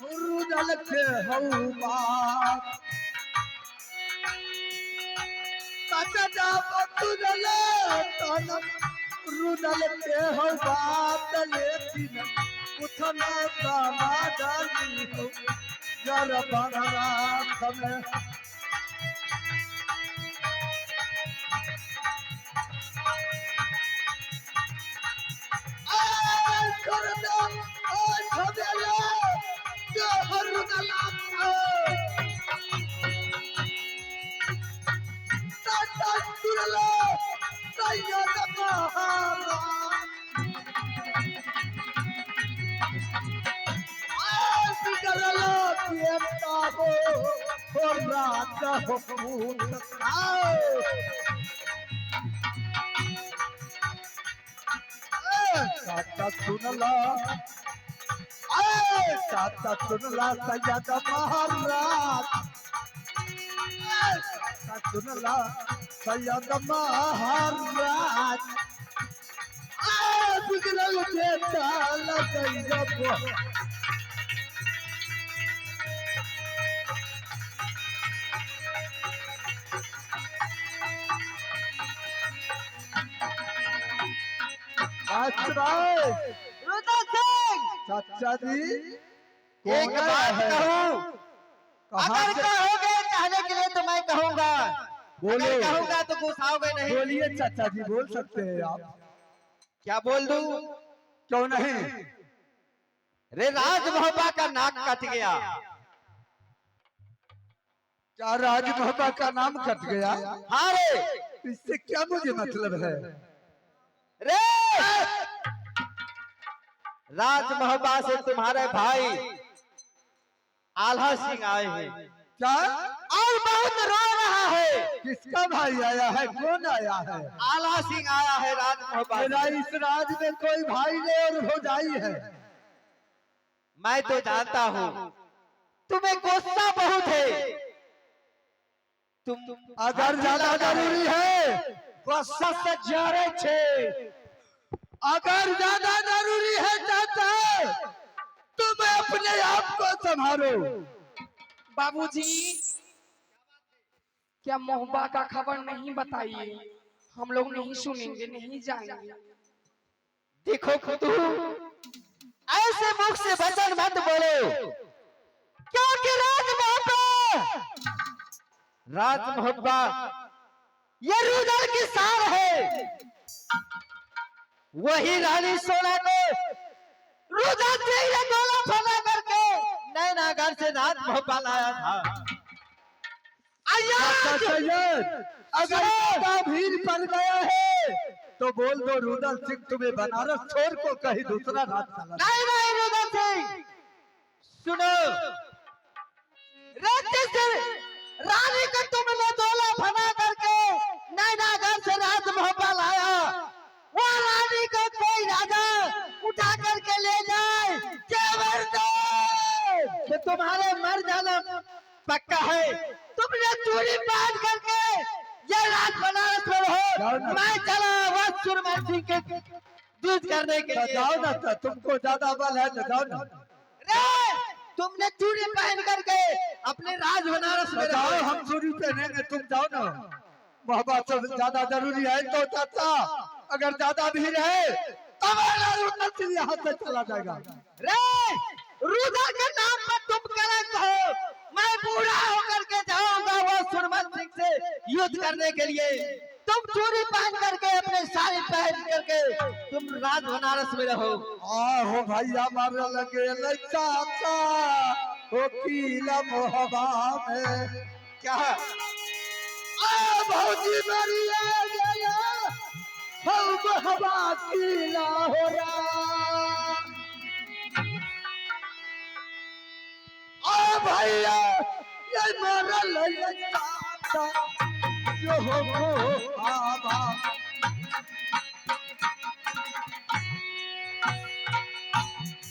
रुदल के हौबा रुदल के हौबा लेकिन उठना समाधानी हो जर बनरात में। सुनला चाचा सुनला सैयद महाराज, सुनला सैयद महाराज। बिगड़ल बेटा लगैया रुदल सिंह, चाचा जी एक कौन बात है? कहूं, कहाँ अगर से? कहोगे कहने के लिए तो मैं कहूंगा, बोलो। अगर कहूंगा तो गुस्साओगे नहीं। बोलिए चाचा जी, बोल सकते हैं आप। क्या बोल दूं? क्यों नहीं? रे राज मोहब्बा का नाक कट गया। क्या राज मोहब्बा का नाम कट गया? हाँ रे, इससे क्या मुझे मतलब है? रे राज मोहब्बा से तुम्हारे भाई आल्हा सिंह आए हैं क्या? और बहुत रो रहा है। किसका भाई आया है? कौन आया है? आला सिंह आया है राज मोहब्बत। मेरा इस राज में कोई भाई नहीं और भौजाई है। मैं तो जानता हूँ तुम्हें गुस्सा बहुत है। तुम अगर ज्यादा जरूरी है, गुस्सा से जरे छे। अगर ज्यादा जरूरी है चाचा, तुम अपने आप को संभालो। बाबूजी, क्या मोहब्बा का खबर नहीं बताइए, हम लोग नहीं सुनेंगे, नहीं जाएंगे। देखो खुदू, ऐसे मुख से वचन मत बोलो, क्योंकि राज मोहब्बा ये रुदल की शान है। वही रानी सोना को रुदल से ही गोला फना करके नैनागढ़ से राज मोहब्बा लाया था। चाचा सैयद, अगर ज्यादा भीड़ पड़ गया है तो बोल दो रुदल सिंह तुम्हें बनारस छोड़ को कहीं दूसरा राज चला। नहीं रुदल सिंह, सुनो, रानी को तुमने गोला फना करके नैनागढ़ से राज मोहब्बा लाया। वो रानी को कोई राजा उठा करके ले जाए कि तुम्हारे मर जाना पक्का है। तुमने चूड़ी बांध करके ये रात बनारस में हो। मैं चला वह सुरमन सिंह के दूध करने के लिए। जाओ ना, तो तुमको ज्यादा बल है तो जाओ ना। रे, तुमने चूड़ी पहन करके अपने राज बनारस में जाओ, रहो। हम चोरी पहनेंगे, तुम जाओ ना। मोहब्बत सब ज्यादा जरूरी है तो चाचा, अगर ज्यादा भीड़ है तो रुदल सिंह यहाँ से चला जाएगा। रे, रुदल के नाम पर तुम कलंक हो। मैं बूढ़ा होकर के जाऊंगा वो सुरमन सिंह से युद्ध करने के लिए। तुम चूड़ी पहन करके अपने साड़ी पहन करके तुम राज बनारस में रहो। आहो भैया मारे लगे चाचा वकीला मोहब्बा में क्या भौजी मेरी आ गया हम मोहब्बा कीला हो रहा। आ भैया ये मेरा लगे चाचा जो हो आबा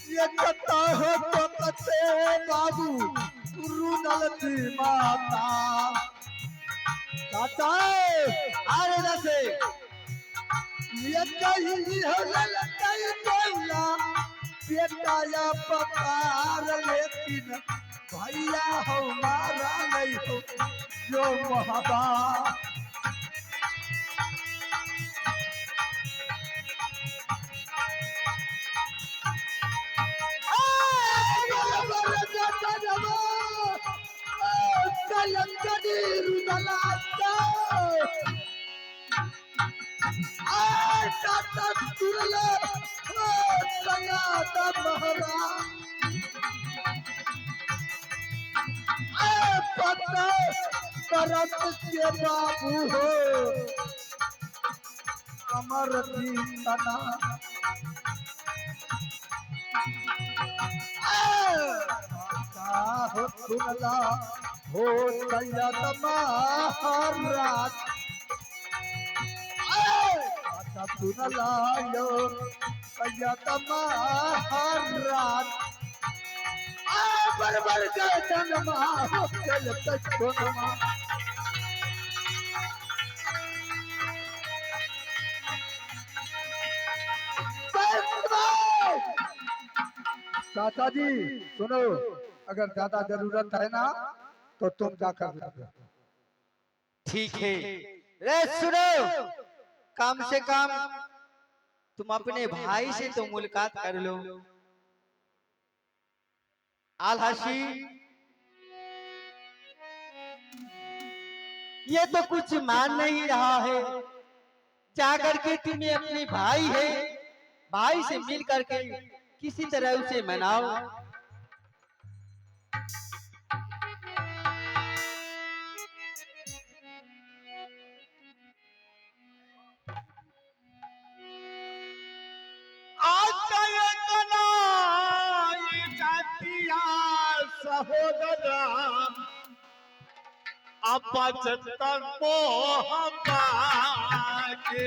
ये कता हो तो कते बाबू रुदल की माता। चाचा अरे दसे ये कहीं हो ललकाई कोइला बेटा या पकार, लेकिन भैया हमारा नहीं हो जो मोहब्बा। के बाबू हो अमर दीना हो सुनला हो सैयद महाराज। सुनला यो सैयद महाराज बरबर जनमा हो चल तोनमा। चाचा जी सुनो, अगर ज्यादा जरूरत है ना तो तुम जाकर लो। ठीक है। रे सुनो, कम से कम तुम अपने भाई से तो मुलाकात कर लो। आलहाशी ये तो कुछ मान नहीं रहा है। जाकर के तुम्हें अपने भाई है, भाई से मिल करके किसी तरह उसे मनाओ। सहोदरा अपचत मोह पाके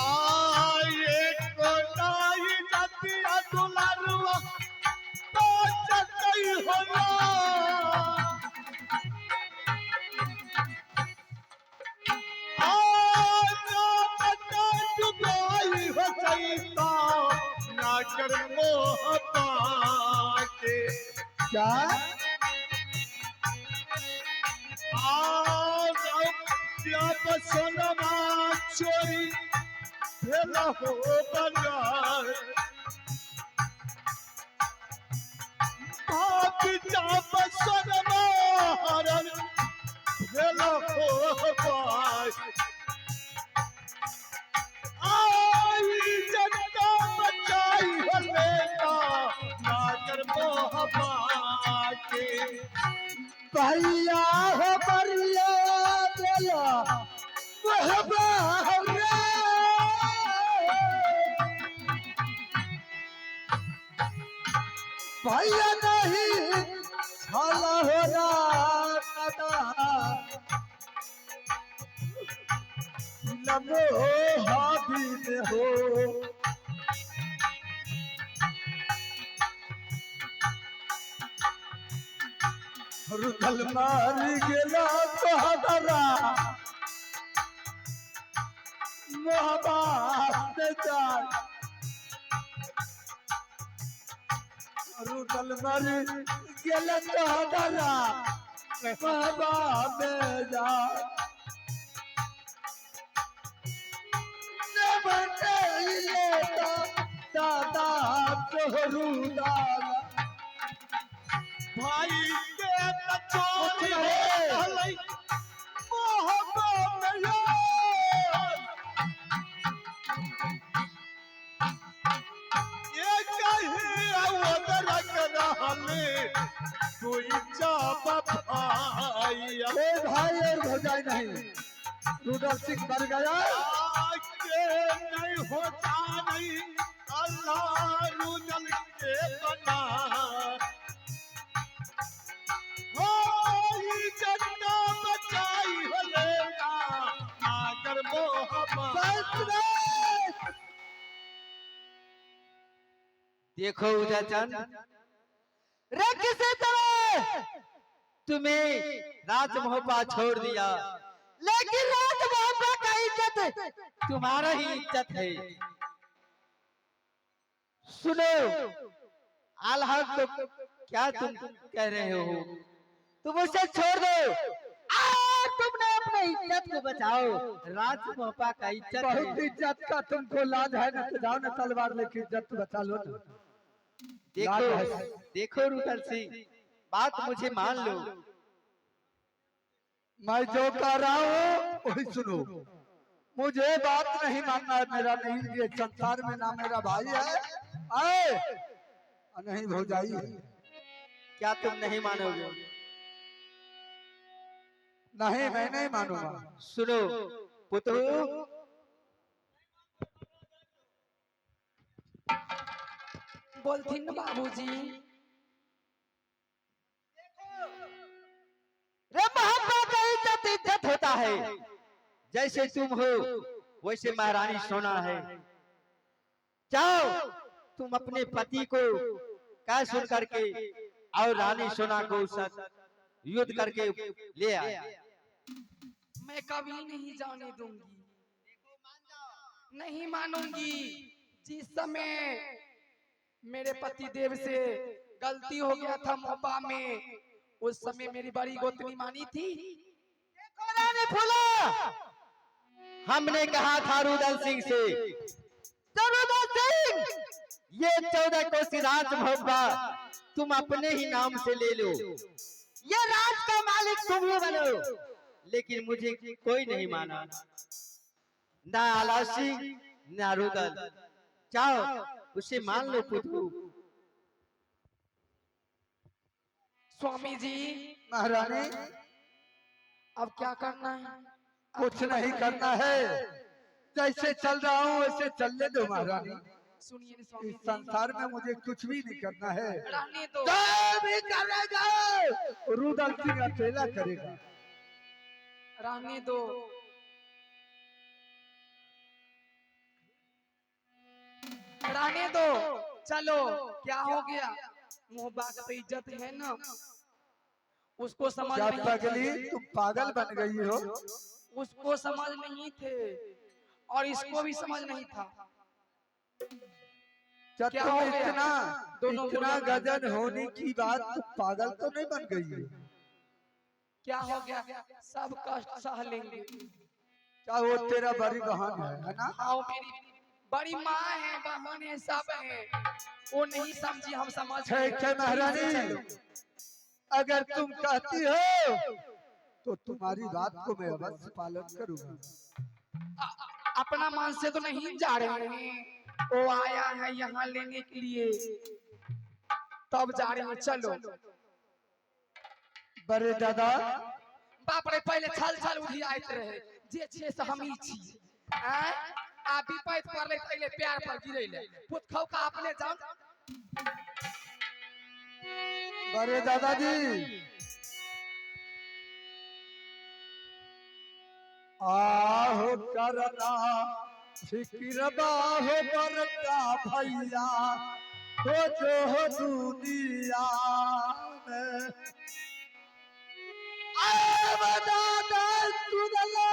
आये को नाई जतिया दुलारुआ तो जतई होला नागर मोह पाके क्या जब सोनमा चोरी भेला हो बंगार आप जब सोनमा हरण भेला हो पार आई जनता बचाई हलेगा नागर मोह पाके भैया हो बरिया देला मोहबा रे भैया नहीं छाला हो राता लमो हाबी में हो रुदल मार गेला तोहरा मोहबा से जान रुदल मार गेला तोहरा मोहबा में जान ने बटे लेता दादा तोहरू दादा भाई के चोरी हलै मोहब्बत में ये कहीं अवदर रहले कोई चाप भाई ए भाई और भौजाई नहीं रुदल सिंह मर गया के नहीं होता नहीं अल्लाह रुदल के बना जनता बचाई हलेगा नागर मोहब्बत देखो उदयचंद रे किसे तरह तुम्हें राज मोहब्बा छोड़ दिया, लेकिन राज मोहब्बा का इज्जत तुम्हारा ही इज्जत है। सुनो अलहक तो क्या तुम कह रहे हो, तुम उसे छोड़ दो और तुमने अपने इज्जत को बचाओ। राज मोहब्बा का इज्जत बहुत है। इज्जत का तुमको लाज है ना, तो जाओ ना तलवार लेके इज्जत बचा लो ना। देखो देखो रुदल सिंह, बात मुझे मान लो। मैं जो कह रहा हूँ वही सुनो, मुझे बात नहीं मानना है। मेरा नहीं, ये संसार में ना मेरा भाई है आए और नहीं भौजाई है। क्या तुम नहीं मानोगे? नहीं मैं नहीं मानूंगा। सुनो पुत्र, बोलथिन बाबूजी। रे मोहब्बत का इज्जत इज्जत होता है। जैसे तुम हो वैसे महारानी सोना है। जाओ तुम अपने पति को कह सुन करके और रानी सोना को साथ युद्ध करके ले आए। मैं कभी नहीं जाने दूंगी, नहीं मानूंगी। जिस समय मेरे पति देव से गलती हो गया था मोहब्बा में, उस समय मेरी बड़ी गोतनी मानी थी। देखो रानी फूला, हमने कहा था रुदल सिंह से, तो रुदल सिंह ये 14 कोसी राज मोहब्बा तुम अपने ही नाम से ले लो। ये राज का मालिक तुम ही बनो। लेकिन मुझे कोई नहीं माना, ना आलासी ना रुदल। जाओ उसे मान लो पुत्र। स्वामी जी महारानी अब क्या करना है? कुछ नहीं करना है, जैसे चल रहा हूँ वैसे चलने दो महारानी। सुनिए ना स्वामी इस जी, संसार में मुझे कुछ भी नहीं करना है। रहने दो। जो भी करेगा रुदल सिंह अकेला करेगा। रहने दो। रहने दो। चलो क्या हो गया, मुंह बात पे इज्जत है ना, उसको समझ क्या नहीं पगली थे। तुम पागल बन गई हो? उसको समझ नहीं थे और इसको भी समझ नहीं था। क्या क्या तुम हो गया? इतना दोनों इतना बोलो। गजन होने की बात तुम पागल तो नहीं बन गई हो? क्या हो गया, सब कष्ट सह लेंगे। क्या वो तेरा बड़ी बहन है ना? हाँ वो मेरी बड़ी माँ है, बहन है, सब है। वो नहीं समझी, हम समझ गए। ठीक है महारानी, अगर तुम कहती हो तो तुम्हारी बात को मैं अवश्य पालन करूंगा। अपना मन से तो नहीं जा रहे हैं, वो आया है यहाँ लेने के लिए, तब जा रहे हैं। चलो बड़े दादा बाप रे, पहले छल छल उठी आइत रहे, जे छे से हम ही छी। आ विपैत कर ले पहले प्यार पर गिरे ले, पुत खौ का अपने जान। बड़े दादाजी, आहो करना फिक्र बाहो बरका भैया हो जो हो दुनिया में। आए दादा सुनला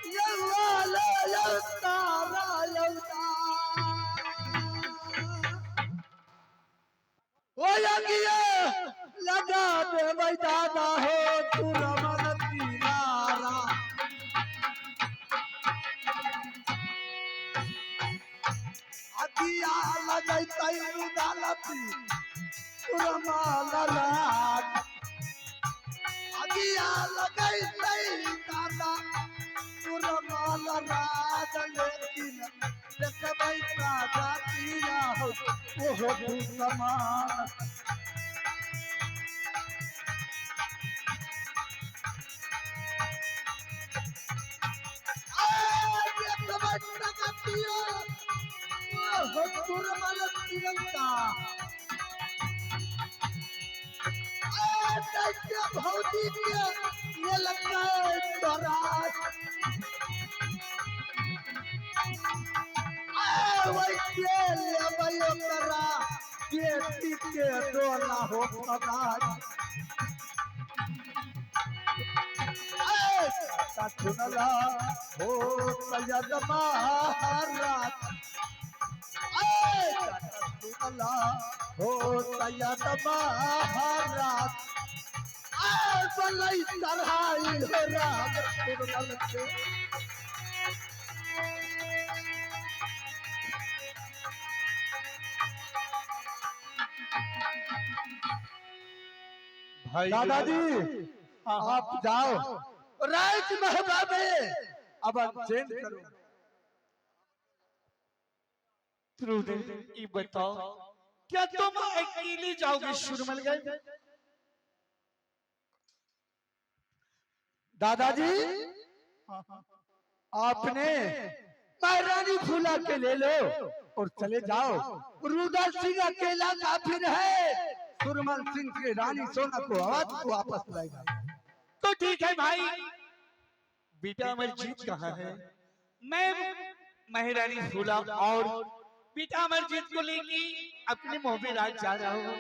यवाला यवतारा यवता ओ यगिया लगा दे भाई दादा हो तुरमन किनारा। अगिया लगै तैनु दालती तुरमन रात। अगिया लगै तैनु दादा तुरमन रात। लेकिन देखबै का जातिया हो ओहो तू समान। भौजी के ये लगता है तोराज। वैसे लेबै ओकरा बेटी के डोला हो समाज। सुनला हो सैयद महाराज। सुनला हो सैयद महाराज। बलई चढ़ाई हो राज कुरमल के। दादाजी आप जाओ राज महबा में अब चेंज करो। ये बताओ, क्या तुम अकेले जाओगे सुरमल गए? दादाजी आपने महारानी फूला के ले लो और चले जाओ। रुदल सिंह अकेला काफिर है, सुरमल सिंह की रानी सोना को आवाज को वापस लाएगा। तो ठीक है भाई, बेटा अमरजीत कहाँ है? मैं महारानी फूला और बेटा अमरजीत को लेके अपने मोहबे राज जा रहा हूँ।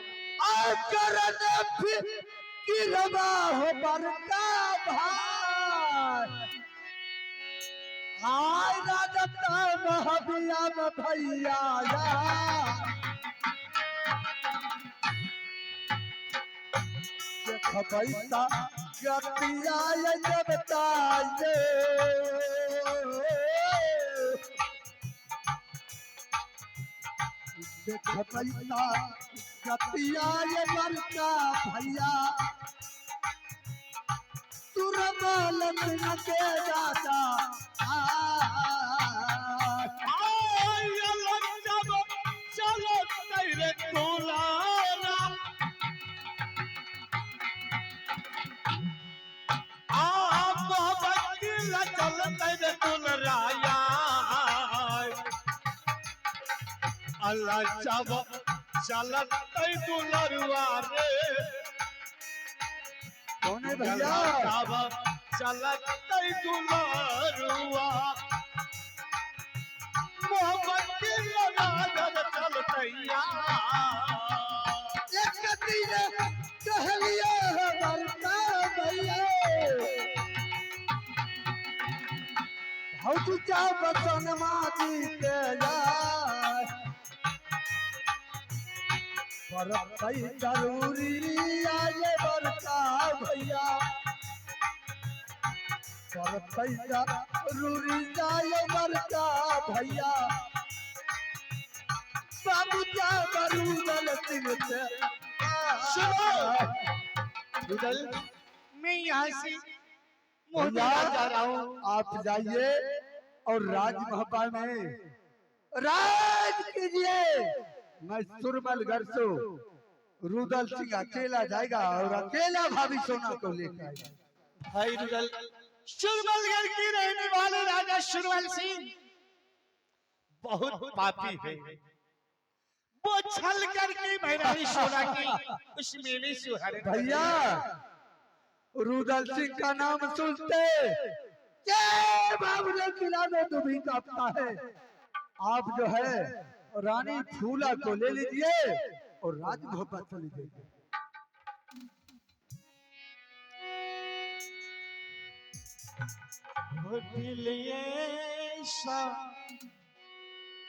की रवा हो बरका भाई। हाय राजता महबिया में भैया खबैसा गतिया जबता खबैसा गतिया बरका भैया। तुरमल न के दादा चलो तेरे कोलाना आप बकील चल तेरे दुलराया। अल्लाह चाव चलत दुलरुआ रे कौन है भैया? चाव चलत दुलरुआ मोहब्बत की लगाकर चलतैया एक दिन कहलिए है बरका भैया हौ तू जा बचन माती के जाय पर कई जरूरी आए बरका भैया पर कई जरूरी जाए बरका भैया बाबू जा बरू गलती से रुदल मैं यहाँ से भैया जा रहा हूँ आप जाइए और राजमहल में राज कीजिए। मैं सुरमलगढ़ से रुदल सिंह अकेला जाएगा और अकेला भाभी सोना को लेकर आएगा। भाई रुदल सुरमलगढ़ की रहने वाले राजा सुरमल सिंह बहुत पापी है। वो छल करके भैरानी सोना की उस मेले सुहारे भैया रुदल सिंह का नाम सुनते बाबू ने किला में दुभी कांपता है। आप जो है रानी फूला को ले लीजिए और राजमहल पर चली जाइए। ऐसा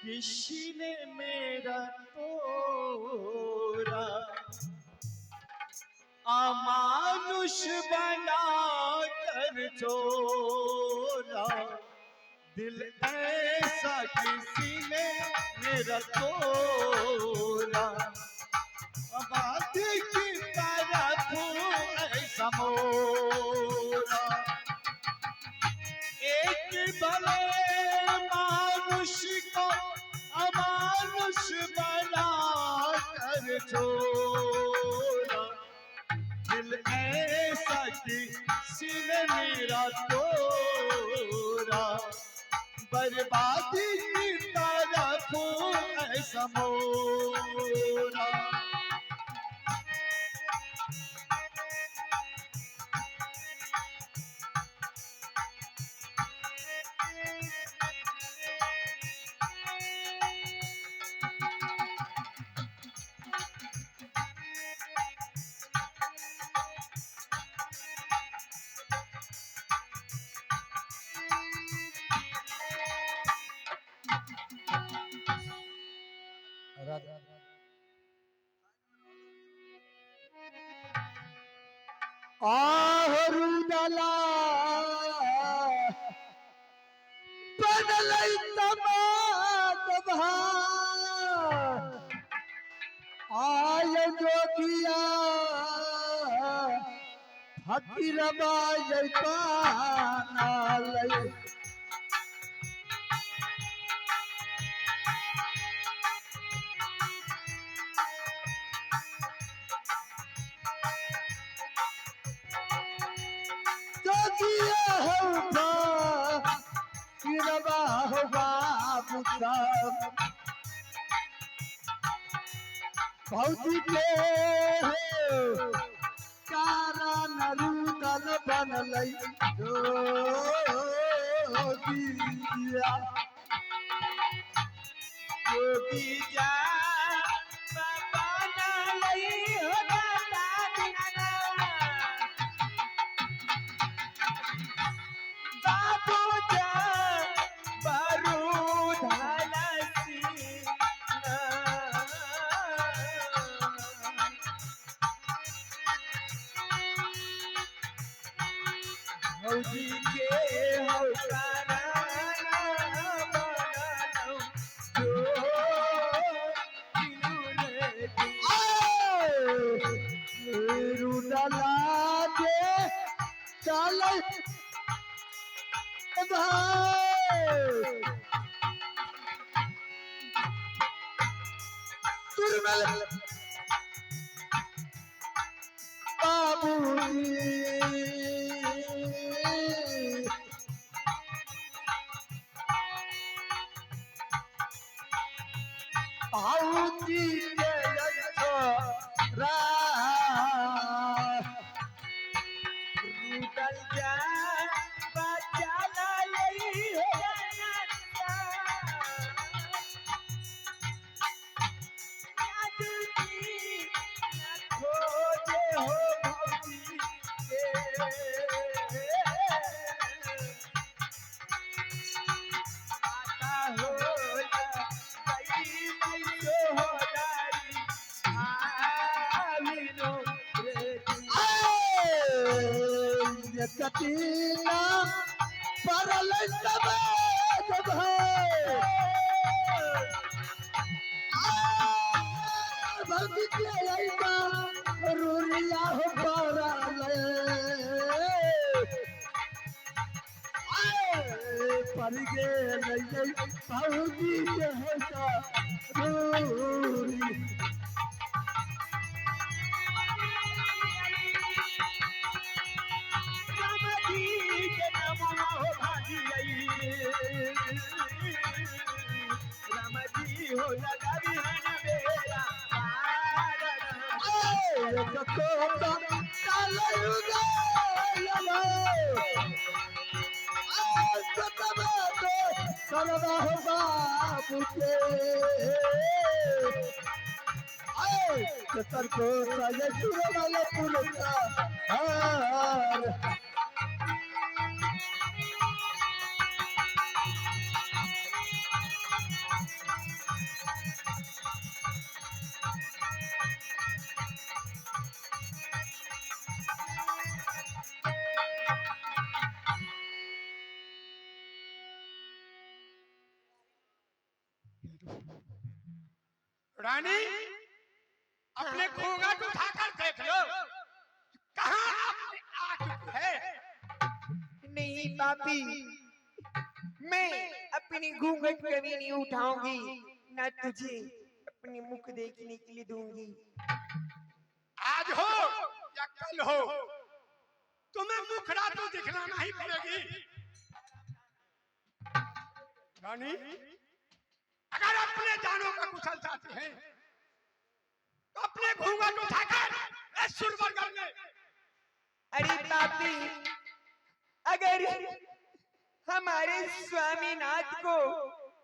किसी ने मेरा तोड़ा अमानुष बना कर छोड़ा दिल ऐसा किसी ने मेरा तोड़ा आबादी की तरफ ऐसा मोड़ा एक भले मानुष को अमानुष बना कर छोड़ा दिल ऐसा किसी ने मेरा तोड़ा बर्बादी की तरफ ऐसा मोड़ा रुदला बदलै समाज आय जोगिया फकीर बाज पानालय भौजी के कारण रुदल बनलै जोगिया जोगिया बनलै हो दादा दीनाना बाबू जा बरूद भौजी के हो कराना बनानो जो रुदला के चल सुरमल बाबूजी भाऊजी के छोरा रुदल जा बचा लई हो नंदा यादुनी न खोजे हो भौजी के आता होला गई मैसो हो दारी आविनो रे ये कतीना परल समाज भौजी के लइका रुरिया हो परल पर गे नहीं भाऊजी के होता रूरी रामजी के नमो भाजी आई रामजी हो लगावी हन बेरा पार कोता कालुगा ललो सरवा हो बाबू के सतर को सजे सुर वाले पुरस्कार रानी अपने घूंघट उठाकर देख लो कहाँ आपने आ चुकी है। नहीं पापी मैं अपनी घूंघट कभी नहीं उठाऊंगी ना तुझे अपने मुख देखने के लिए दूंगी। आज हो या कल हो तुम्हें मुखड़ा तो दिखलाना ही पड़ेगी। रानी अगर अपने जानों का कुशल चाहते हैं तो अपने घूंघट उठाकर इस सुरवर में। अरे पापी अगर हमारे स्वामीनाथ को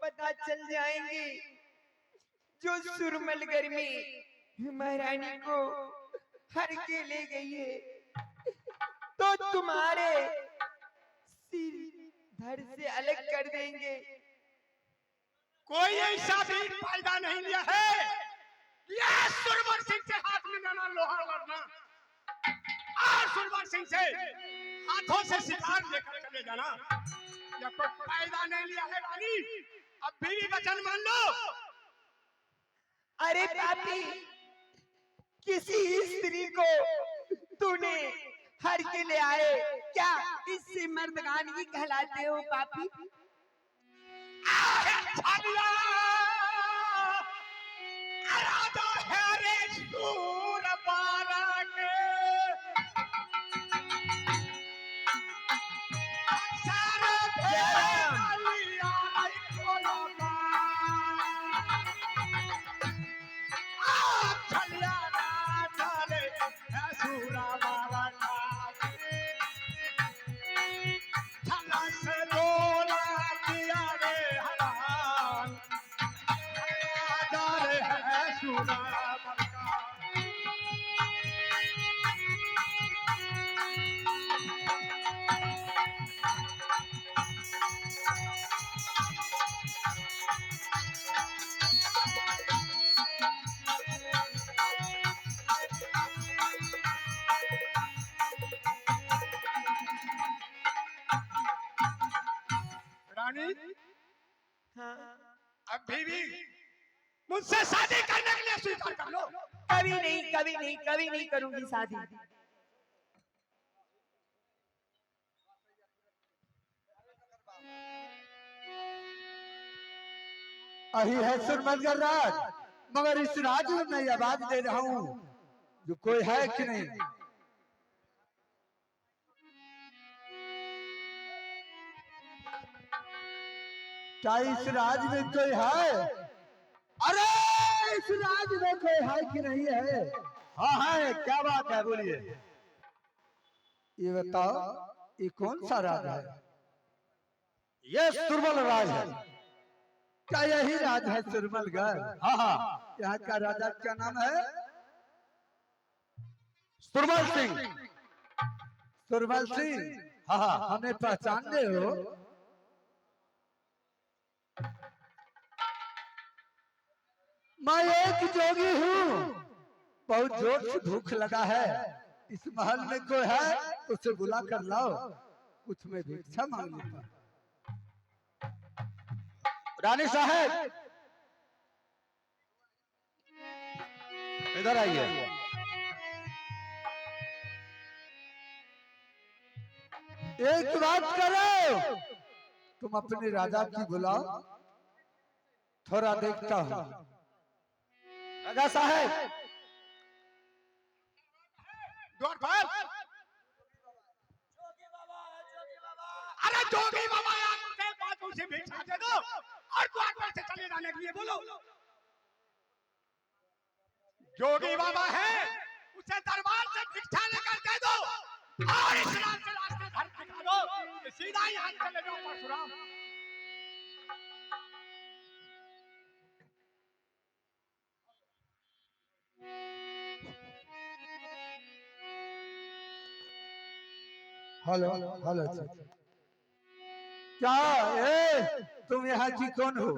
पता चल जाएंगे जो सुरमलगर में महारानी को हर के ले गई है तो तुम्हारे सिर धड़ से अलग कर देंगे। कोई ऐसा भी फायदा नहीं लिया है कि यह सुरवर सिंह से हाथ में जाना लोहा लड़ना और सुरवर सिंह से हाथों से शिकार लेकर चले जाना यह कोई फायदा नहीं लिया है। रानी अब भी वचन मान लो। अरे पापी किसी स्त्री को तूने हर के ले आए क्या इससे मर्दगानी कहलाते हो पापी? छलिया राजा है रे सूर पारा के सारे छलिया कोला छलिया राजा रे सूर पारा का छला से लोला किया रे हरान राजा रे सूर पारा का। रानी हाँ अभी भी मुझसे शादी करने के लिए स्वीकार कर लो। कभी नहीं कभी नहीं कभी नहीं करूंगी शादी। अही है सुरमलगर राज मगर इस राज में मैं आवाज दे रहा हूँ जो कोई है कि नहीं। क्या इस राज में कोई है? अरे इस राज में कोई है कि नहीं है? हाँ है, क्या बात है, बोलिए। ये बताओ ये कौन सा राज है? ये सुरमल राज है। क्या यही राज है सुरमलगढ़? हाँ हाँ, यहाँ का राजा क्या नाम है? सुरमल सिंह। सुरमल सिंह। हाँ हाँ, हमें पहचानते हो? मैं एक जोगी हूँ, बहुत जोर से भूख लगा है। इस महल में कोई है तो उसे बुला कर लाओ, कुछ में भिक्षा मांग लेता। रानी साहब इधर आइए। एक बात करो, तुम अपने राजा की बुलाओ, थोड़ा देखता हूँ। राजा साहब, द्वार पर। अरे जोगी बाबा यार, उसे बात उसे भिक्षा दे दो और द्वार पर से चले जाने के लिए बोलो। जोगी बाबा है, उसे दरबार से भिक्षा लेकर दे दो और इस रास्ते रास्ते घर दिखा दो, सीधा यहाँ चले जाओ परशुराम। हेलो हेलो, क्या तुम यहाँ की कौन हो?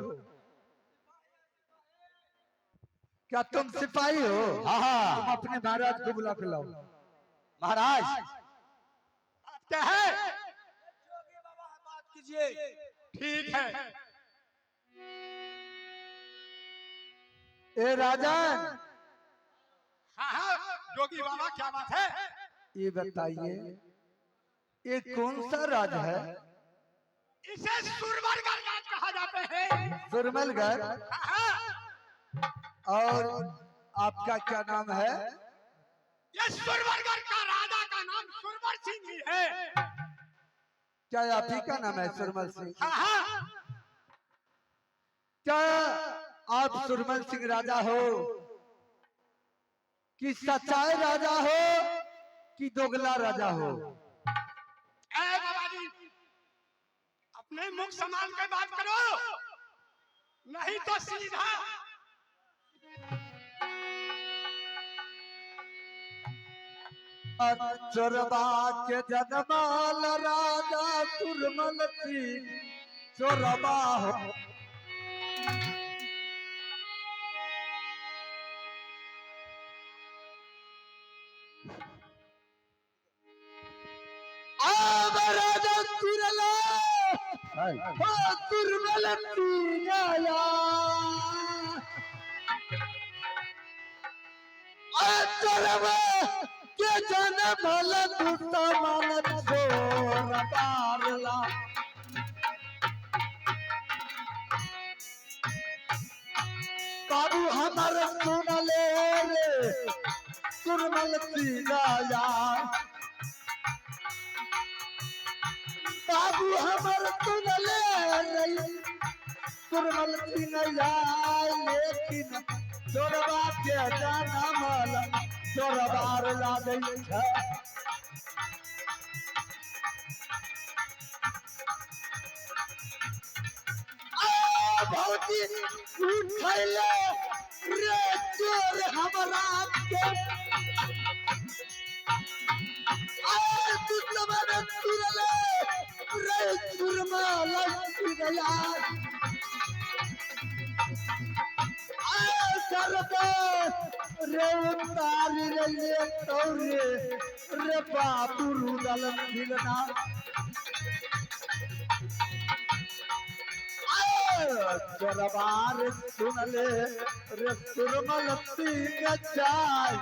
क्या तुम सिपाही हो? हाँ हाँ, तुम अपने महाराज को बुला के लाओ। महाराज क्या है? बात कीजिए। ठीक है। ए राजन, हाँ हाँ, जोगी बाबा क्या बात है? ये बताइए ये कौन सा राज है? इसे सुरमलगढ़ राज कहा जाते हैं। सुरमलगढ़। हाँ, और आपका क्या नाम है? ये सुरमलगढ़ का राजा का नाम सुरमल सिंह ही है। क्या आप ही का नाम है सुरमल सिंह? हाँ हाँ, क्या आप सुरमल सिंह राजा हो कि सच्चाई राजा हो कि दोगला राजा हो? ए बाबा जी, अपने मुख संभाल के बात करो, नहीं तो सीधा। चोरबा के जनमाल राजा सुरमल सिंह चोरबा हो। राजा सुरला सुरमल सिंह आया, चोरबा के जनमाल दूता मान चोर पारला। बाबू हमार सुन ले रे सुरमल सिंह आया, बाबू हमार सुन ले रे सुरमल सिंह आया, लेकिन चोरबा के जनमाल चोरबार ला दै छै। भौजी उठैले रे चोर हमरा के, तू जबान सुरले रे सुरमल सिंह यार। करबे रे उतारी रे तौरे रे बाबू रुदल मिलना। दरबार सुन ले रे सुरमल सिंह जाय,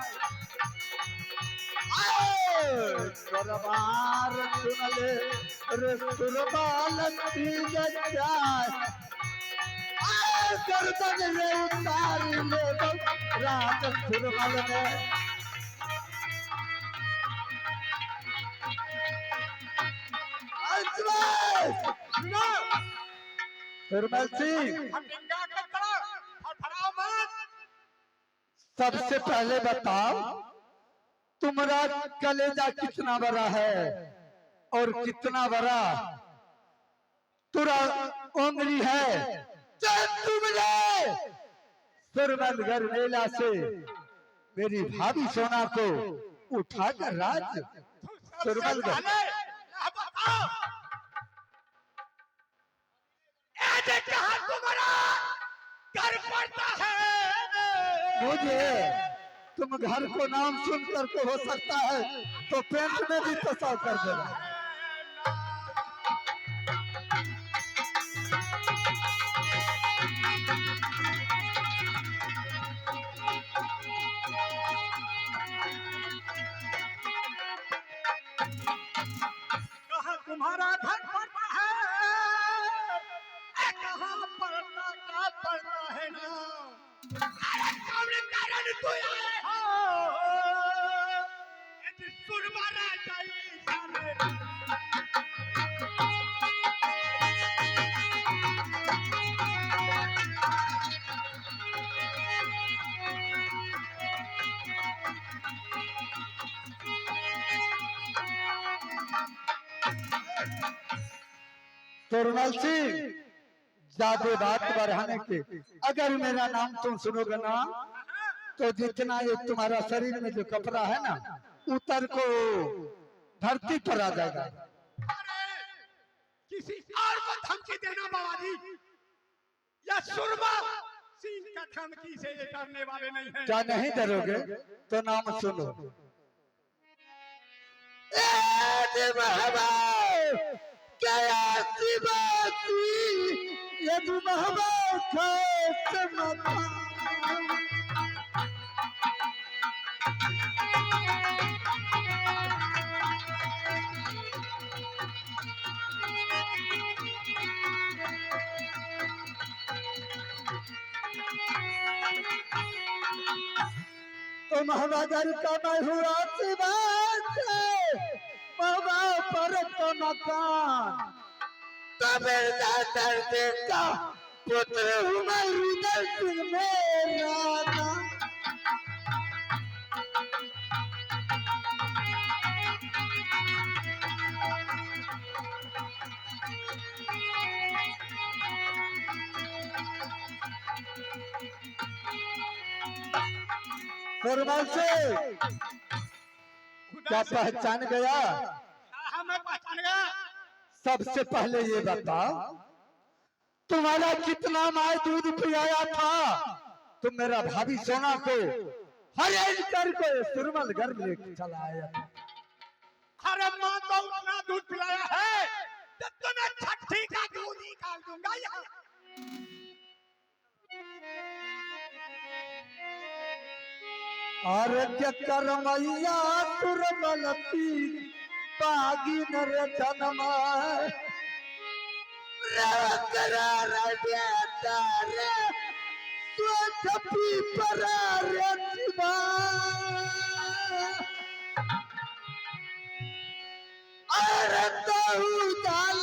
दरबार सुन ले रे सुरमल सिंह जाय, गर्दन रे उतारी ले राज सुरमल ने। सुरमल सिंह हम गंगा के तरफ और फड़ाओ सबसे पहले बताओ तुम्हारा कलेजा कितना बड़ा है और कितना बड़ा तुरा उंगली है। जब तुमने सुरमलगढ़ मेला से मेरी भाभी सोना को उठाकर राज सुरमलगढ़ कहाँ तुम्हारा घर पड़ता है? मुझे तुम घर को नाम सुनकर के हो सकता है तो पेंट में भी फंसा कर देना। कहाँ तुम्हारा घर पड़ता है? कहाँ पड़ता क्या पड़ता है ना? अरे सामने कारण तू आए हो। ये सुरमा राजा ही सामने। सुरमल सिंह ज्यादा बात बढ़ाने के अगर मेरा नाम तुम सुनोगे ना तो जितना ये तुम्हारा शरीर में जो कपड़ा है ना उतर को धरती पर आ जाएगा। अरे किसी और को धमकी देना बाबाजी, या सुरमा सिंह का धमकी से ये डरने वाले नहीं हैं। क्या नहीं डरोगे तो नाम सुनो। तुम हमारा का मैं हुआ बात बाबा पर तो मकान का पुत्र हूँ मैं रुदल सिंह मेरा नाम। सुरमल से क्या पहचान गया? हाँ, मैं पहचान गया। सबसे पहले ये बताओ तुम्हारा कितना माय दूध पिलाया था? तुम मेरा भाभी सोना को हरेज करके सुरमलगढ़ लेके चला आया था। अरे माँ को उतना दूध पिलाया है तो तुम्हें छठी का दूध निकाल दूंगा यहाँ। आरोग्य करमैया सुरमल सिंह पागी नर जन्म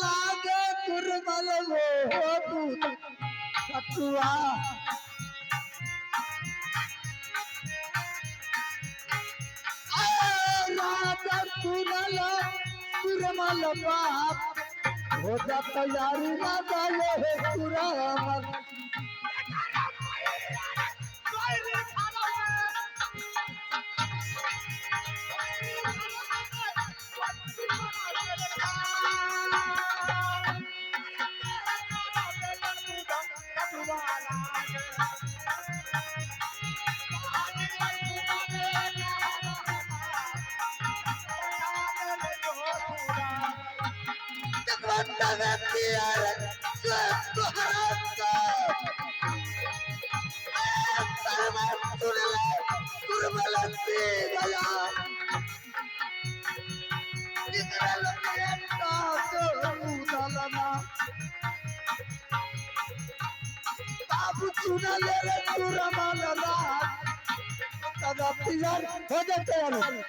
लागे सुरमल वो दूध सतुआ सुरमल बाप हो जा तैयारी ना डाले सुरमल। हो जाते हैं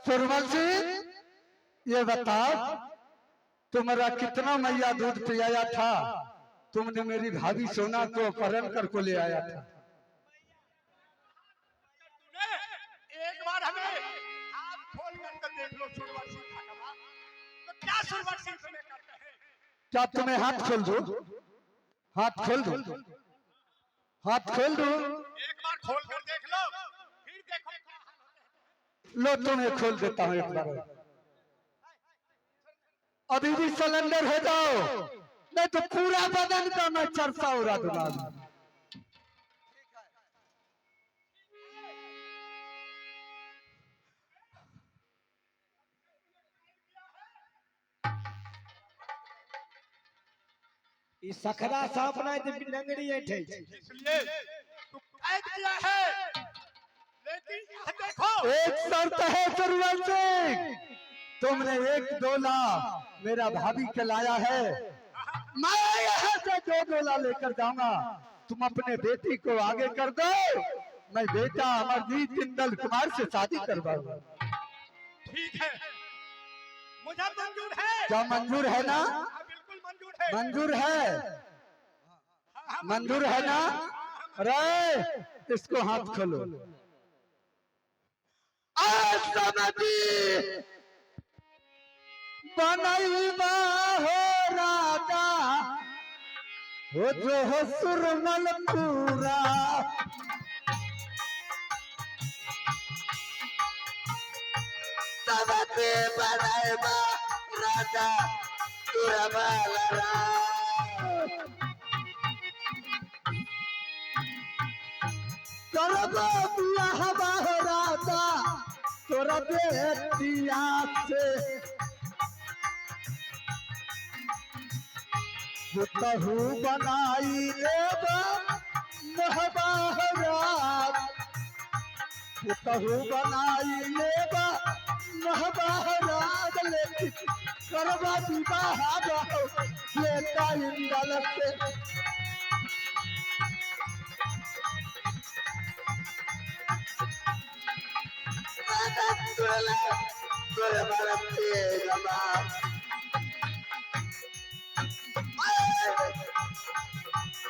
सूरवंशी, ये बताओ तुम्हारा कितना मैया दूध पिलाया था? तुमने मेरी भाभी सोना को अपहरण कर को ले आया था। तूने एक बार हमें हाथ खोल कर देख लो सूरवंशी था कमाल। तो क्या सूरवंशी तुम्हें करते हैं? क्या तुम्हें हाथ खोल दो? हाथ खोल दो, हाथ खोल दो। एक बार खोल कर देख लो, फिर देखो क्या हाल होता है। लो तुम्हें खोल देता हूँ एक बार। अभी भी सिलेंडर हो जाओ, नहीं तो पूरा बदन का मैं चर्चा उड़ा दूंगा। ई सखरा सांप ना तो लंगड़ी ऐठे इसलिए तू कैद किया है, लेकिन यह देखो एक शर्त है सूरवंशी, तुमने 1-2 मेरा भाभी के लाया है, मैं यहाँ से 2 लेकर जाऊंगा। तुम अपने बेटी को आगे कर दो, मैं बेटा अमरजीत इंदल कुमार से शादी करवाऊंगा। ठीक है, मुझे मंजूर है। क्या मंजूर है ना? हाँ, बिल्कुल मंजूर है। मंजूर है, मंजूर है ना? अरे इसको हाथ खोलो। आज समझी बनैबा हो राजा, हो जो हो सुरमल पूरा, सबके बनैबा राजा सुरमल करबो बियाह राजा तोरा बेटिया से, पुतहु बनाई लेबा महबाहरात, पुतहु बनाई लेबा महबाहरात, लेकिन करबा विवाह बेटा इंदल से।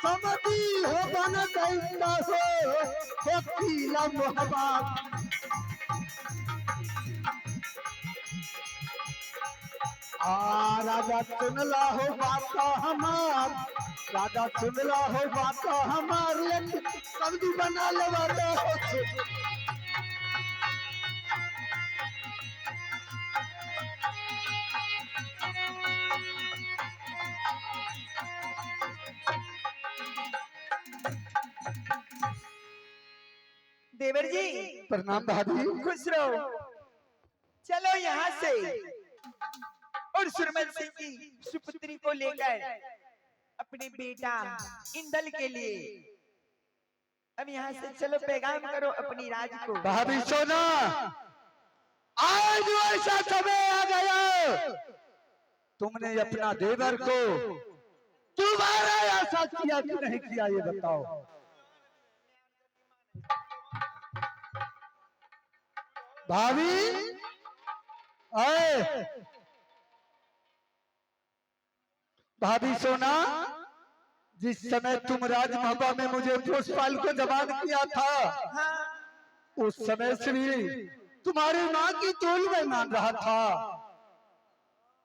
समझी हो बन दैता हो पीला मोहब्बत, राजा सुनला हो बात हमार, राजा सुनला हो बात हमार, लेकिन सब्जी बना लेवा हो। देवर जी प्रणाम भाभी। खुश रहो। चलो यहाँ से और सुरमल सिंह की सुपुत्री को लेकर अपने बेटा इंदल के लिए अब यहाँ से चलो, पैगाम करो अपनी राज को। भाभी सोना, आज ऐसा समय आ गया, तुमने अपना देवर को दोबारा ऐसा किया कि नहीं किया, ये बताओ। भाभी आए, भाभी सोना, जिस समय तुम राजमहबा में मुझे पुष्पाल को जबान किया था, उस समय से भी तुम्हारी माँ की तोल में मान रहा था,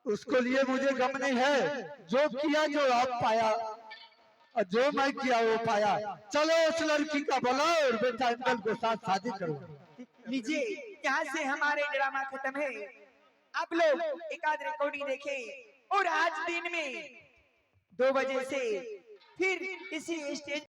उसको लिए मुझे गम नहीं है। जो किया जो आप पाया, और जो मैं किया वो पाया। चलो उस लड़की का बुलाओ और बेटा इंदल के साथ शादी करो। लीजिए, यहाँ से हमारे ड्रामा खत्म है। आप लोग एक आध रिकॉर्डिंग देखें और आज दिन में 2 बजे से फिर इसी स्टेज